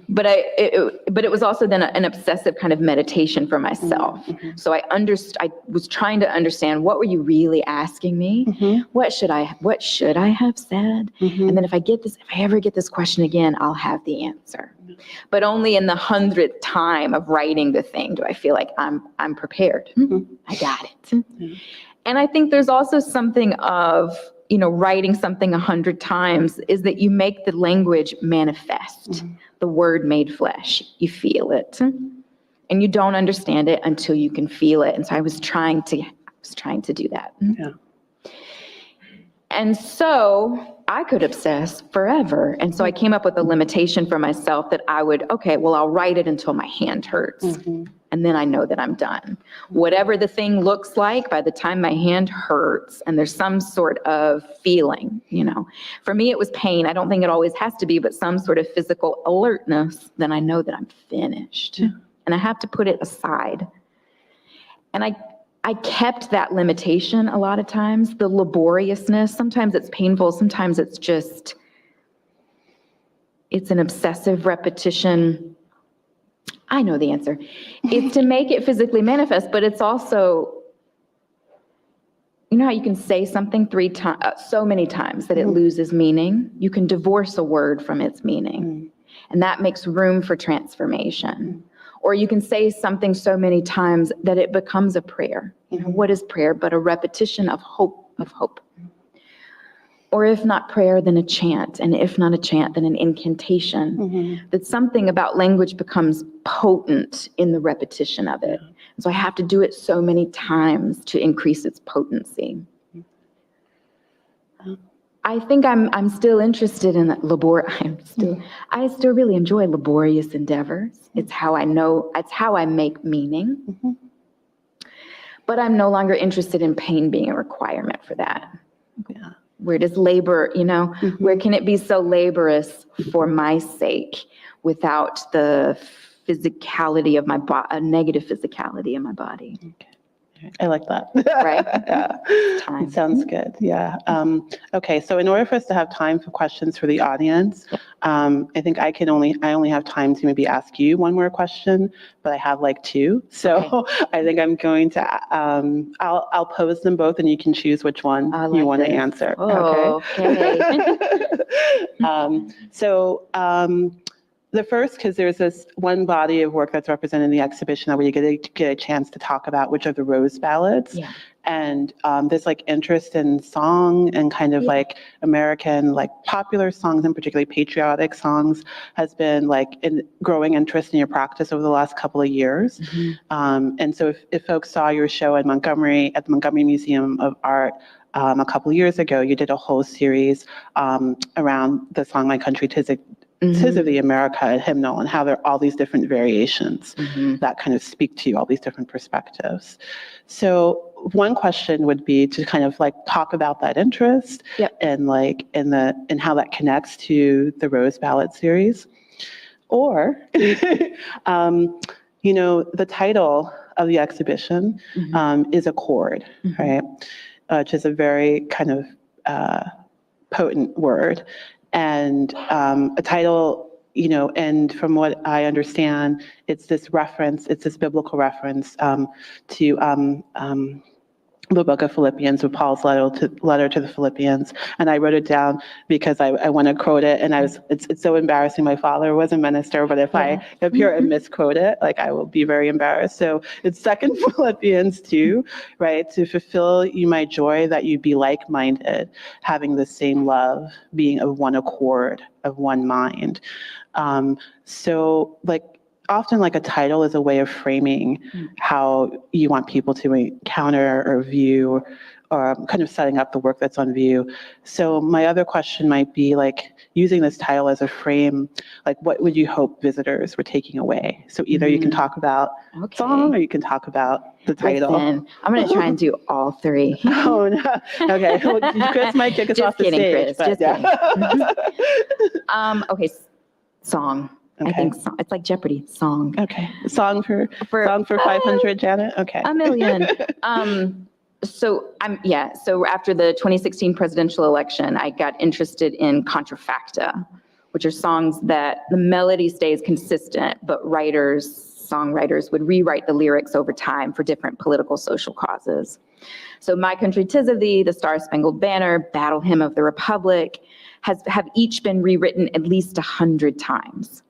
but it was also then an obsessive kind of meditation for myself. So I was trying to understand, what were you really asking me? What should I have said? And then if I ever get this question again, I'll have the answer. But only in the 100th time of writing the thing do I feel like I'm prepared. I got it. And I think there's also something of, writing something 100 times is that you make the language manifest, the word made flesh. You feel it. And you don't understand it until you can feel it. And so I was trying to do that. Yeah. And so I could obsess forever. And so I came up with a limitation for myself that I'll write it until my hand hurts. And then I know that I'm done. Whatever the thing looks like, by the time my hand hurts and there's some sort of feeling, For me, it was pain. I don't think it always has to be, but some sort of physical alertness, then I know that I'm finished. And I have to put it aside. And I kept that limitation a lot of times, the laboriousness. Sometimes it's painful. Sometimes it's just, it's an obsessive repetition. I know the answer. It's to make it physically manifest, but it's also, how you can say something so many times that it loses meaning? You can divorce a word from its meaning, and that makes room for transformation. Or you can say something so many times that it becomes a prayer. What is prayer but a repetition of hope, Or if not prayer, then a chant. And if not a chant, then an incantation. That something about language becomes potent in the repetition of it. And so I have to do it so many times to increase its potency. I think I'm still interested in I still really enjoy laborious endeavors. It's how I make meaning. But I'm no longer interested in pain being a requirement for that. Yeah. Where does labor, where can it be so laborious for my sake without the physicality of my body, a negative physicality in my body? Okay. I like that. Right? Yeah. It sounds good. Yeah. Okay. So in order for us to have time for questions for the audience, I think I only have time to maybe ask you one more question, but I have like two. So I think I'm going to, I'll pose them both and you can choose which one you want to answer. Okay. The first, because there's this one body of work that's represented in the exhibition that we get a chance to talk about, which are the Rose Ballads. Yeah. And this interest in song and kind of American popular songs, and particularly patriotic songs, has been in growing interest in your practice over the last couple of years. And so if folks saw your show at the Montgomery Museum of Art a couple of years ago, you did a whole series around the song "My Country 'Tis of the America" and hymnal, and how there are all these different variations that kind of speak to you, all these different perspectives. So one question would be to kind of talk about that interest and and how that connects to the Rose Ballad series. Or, the title of the exhibition is a chord, right? Which is a very kind of potent word. And a title, and from what I understand, it's this biblical reference to the book of Philippians, with Paul's letter to the Philippians. And I wrote it down because I want to quote it. And it's so embarrassing. My father was a minister, but if I appear and misquote it, I will be very embarrassed. So it's 2 Philippians 2, right? To fulfill you my joy, that you be like-minded, having the same love, being of one accord, of one mind. Often a title is a way of framing how you want people to encounter or view, or kind of setting up the work that's on view. So my other question might be using this title as a frame, what would you hope visitors were taking away? So either you can talk about song or you can talk about the title. Listen, I'm going to try and do all three. Oh, no. Okay. Well, Chris might kick us off the stage. Chris, But, Okay, song. Okay. I think song. It's like Jeopardy, song. Okay. Song for 500, Janet? Okay. $1 million. So after the 2016 presidential election, I got interested in contrafacta, which are songs that the melody stays consistent, but songwriters would rewrite the lyrics over time for different political, social causes. So My Country 'Tis of Thee, the Star Spangled Banner, Battle Hymn of the Republic have each been rewritten at least 100 times.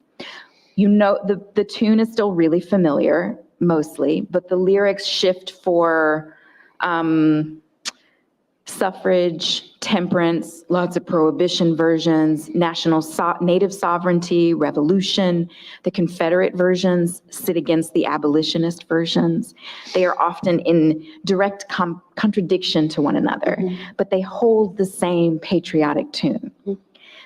you know, the tune is still really familiar, mostly, but the lyrics shift for suffrage, temperance, lots of prohibition versions, native sovereignty, revolution. The Confederate versions sit against the abolitionist versions. They are often in direct contradiction to one another, but they hold the same patriotic tune.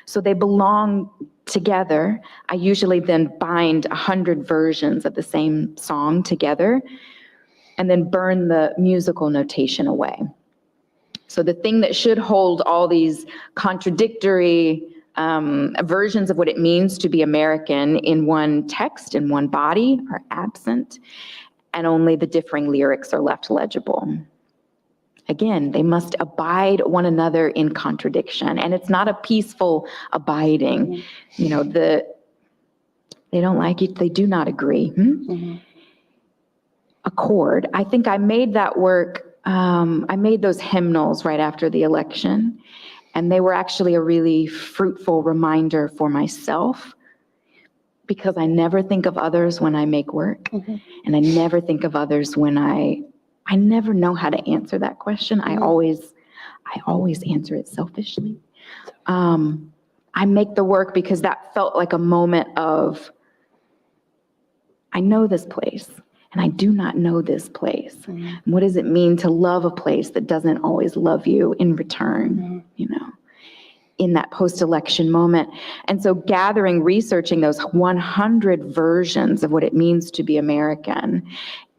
So they belong together. I usually then bind 100 versions of the same song together and then burn the musical notation away. So the thing that should hold all these contradictory versions of what it means to be American in one text, in one body, are absent, and only the differing lyrics are left legible. Again, they must abide one another in contradiction, and it's not a peaceful abiding. You know, they don't like it, they do not agree. Accord. I think I made that work. I made those hymnals right after the election, and they were actually a really fruitful reminder for myself, because I never think of others when I make work, and I never think of others when I never know how to answer that question. I always answer it selfishly. I make the work because that felt like a moment of, I know this place. And I do not know this place. What does it mean to love a place that doesn't always love you in return, you know, in that post-election moment? And so researching those 100 versions of what it means to be American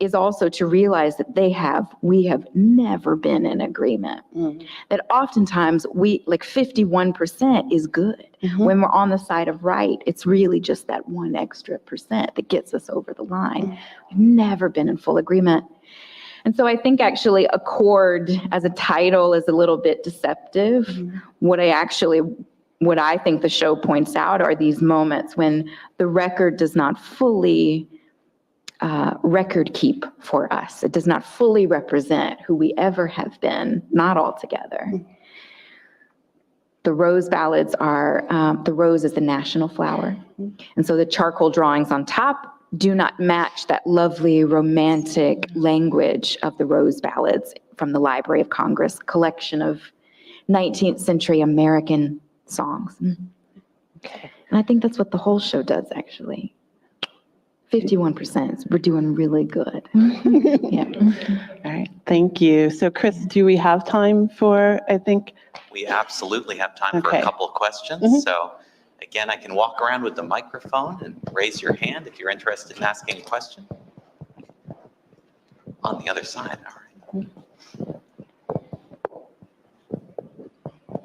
is also to realize that we have never been in agreement. That oftentimes like 51% is good. When we're on the side of right, it's really just that 1 extra percent that gets us over the line. We've never been in full agreement. And so I think actually accord as a title is a little bit deceptive. What I think the show points out are these moments when the record does not fully record keep for us. It does not fully represent who we ever have been, not altogether. The rose ballads are, the rose is the national flower. And so the charcoal drawings on top do not match that lovely romantic language of the rose ballads from the Library of Congress, collection of 19th century American songs. And I think that's what the whole show does, actually. 51%, we're doing really good. Yeah. All right, thank you. So Chris, do we have time for, I think? We absolutely have time for a couple of questions. So again, I can walk around with the microphone and raise your hand if you're interested in asking a question. On the other side, all right.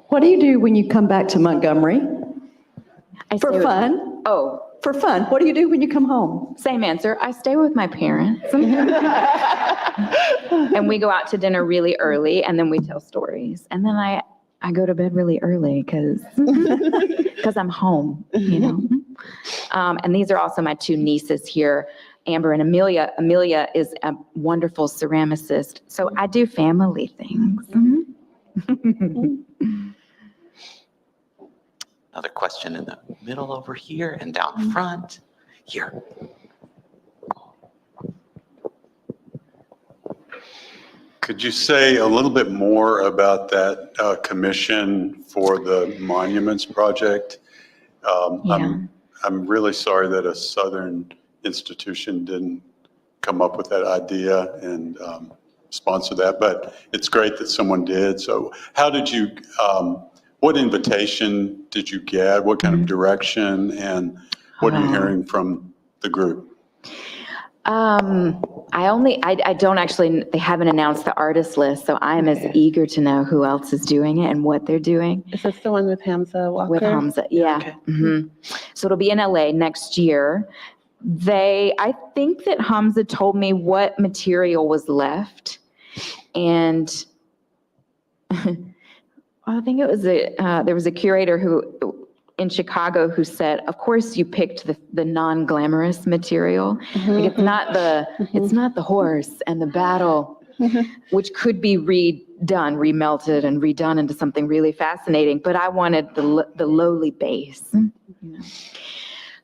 What do you do when you come back to Montgomery? For fun? Oh. For fun. What do you do when you come home? Same answer. I stay with my parents. And we go out to dinner really early, and then we tell stories. And then I go to bed really early because I'm home, you know. And these are also my 2 nieces here, Amber and Amelia. Amelia is a wonderful ceramicist. So I do family things. Another question in the middle over here and down front. Here. Could you say a little bit more about that commission for the Monuments Project? I'm really sorry that a Southern institution didn't come up with that idea and sponsor that, but it's great that someone did. So how did you, what invitation did you get? What kind of direction, and what are you hearing from the group? I don't actually, they haven't announced the artist list, so I am as eager to know who else is doing it and what they're doing. Is this the one with Hamza Walker? With Hamza, yeah. Okay. So it'll be in LA next year. I think that Hamza told me what material was left, and I think it was there was a curator in Chicago who said, of course you picked the non-glamorous material. Like it's not the horse and the battle, which could be redone, remelted and redone into something really fascinating. But I wanted the lowly base.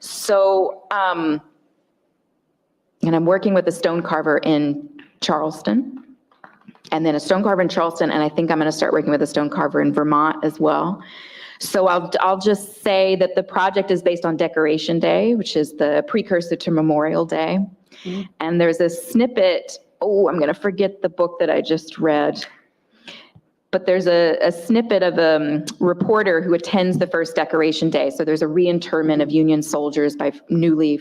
So, and I'm working with a stone carver in Charleston, and then a stone carver in Charleston, and I think I'm going to start working with a stone carver in Vermont as well. So I'll just say that the project is based on Decoration Day, which is the precursor to Memorial Day. Mm-hmm. And there's a snippet, I'm going to forget the book that I just read, but there's a snippet of a reporter who attends the first Decoration Day. So there's a reinterment of Union soldiers by newly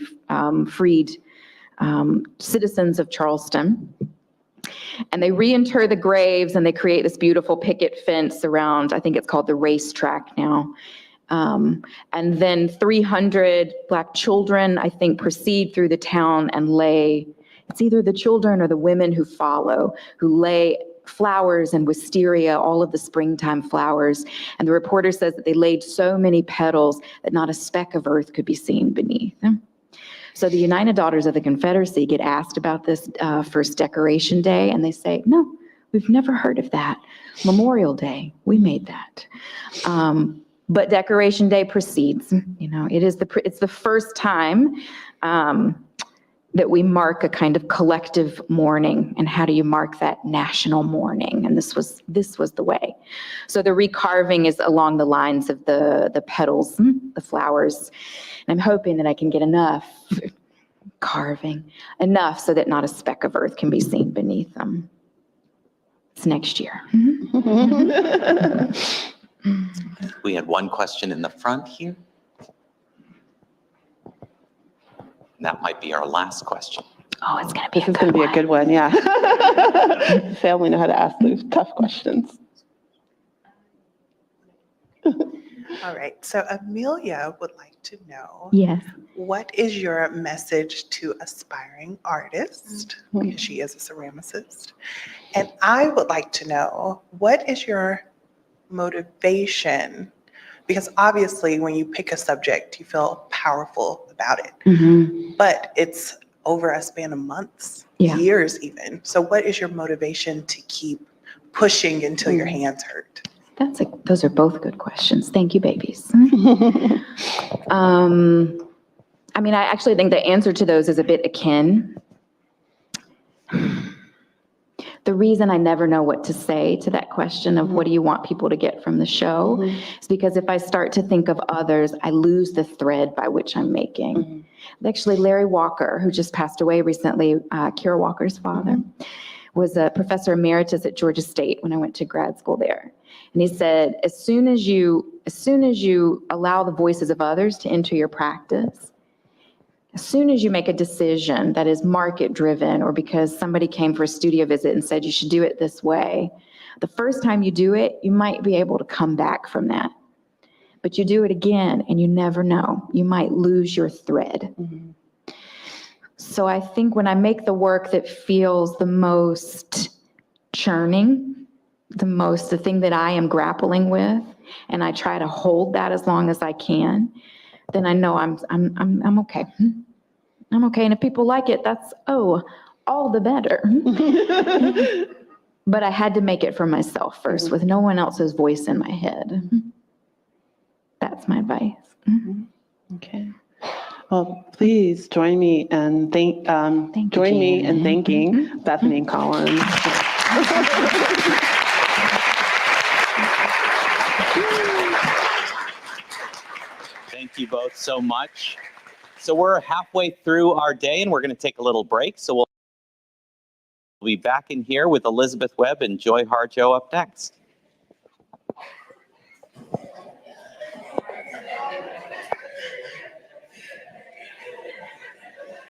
freed citizens of Charleston. And they reinter the graves and they create this beautiful picket fence around, I think it's called the racetrack now. And then 300 Black children, I think, proceed through the town and lay, it's either the children or the women who follow, who lay flowers and wisteria, all of the springtime flowers. And the reporter says that they laid so many petals that not a speck of earth could be seen beneath. So the United Daughters of the Confederacy get asked about this first Decoration Day, and they say, no, we've never heard of that. Memorial Day, we made that. But Decoration Day proceeds. It's the first time that we mark a kind of collective mourning. And how do you mark that national mourning? And this was the way. So the recarving is along the lines of the petals, the flowers. And I'm hoping that I can get enough carving, enough so that not a speck of earth can be seen beneath them. It's next year. We had one question in the front here. That might be our last question. Oh, it's going to be This is going to be a good one, yeah. Family know how to ask those tough questions. All right, so Amelia would like to know, Yes. what is your message to aspiring artists, because she is a ceramicist? And I would like to know, what is your motivation? Because obviously when you pick a subject, you feel powerful about it, but it's over a span of months, years even. So what is your motivation to keep pushing until your hands hurt? Those are both good questions. Thank you, babies. I actually think the answer to those is a bit akin. The reason I never know what to say to that question of what do you want people to get from the show is because if I start to think of others, I lose the thread by which I'm making. Actually, Larry Walker, who just passed away recently, Kira Walker's father, was a professor emeritus at Georgia State when I went to grad school there. And he said, as soon as you allow the voices of others to enter your practice, as soon as you make a decision that is market driven or because somebody came for a studio visit and said you should do it this way, the first time you do it, you might be able to come back from that. But you do it again and you never know. You might lose your thread. So I think when I make the work that feels the most churning, the thing that I am grappling with, and I try to hold that as long as I can, then I know I'm okay. I'm okay. And if people like it, that's, all the better. But I had to make it for myself first with no one else's voice in my head. That's my advice. Okay. Well, please join me in thanking Bethany Collins. Thank you both so much. So we're halfway through our day and we're going to take a little break. So we'll be back in here with Elizabeth Webb and Joy Harjo up next.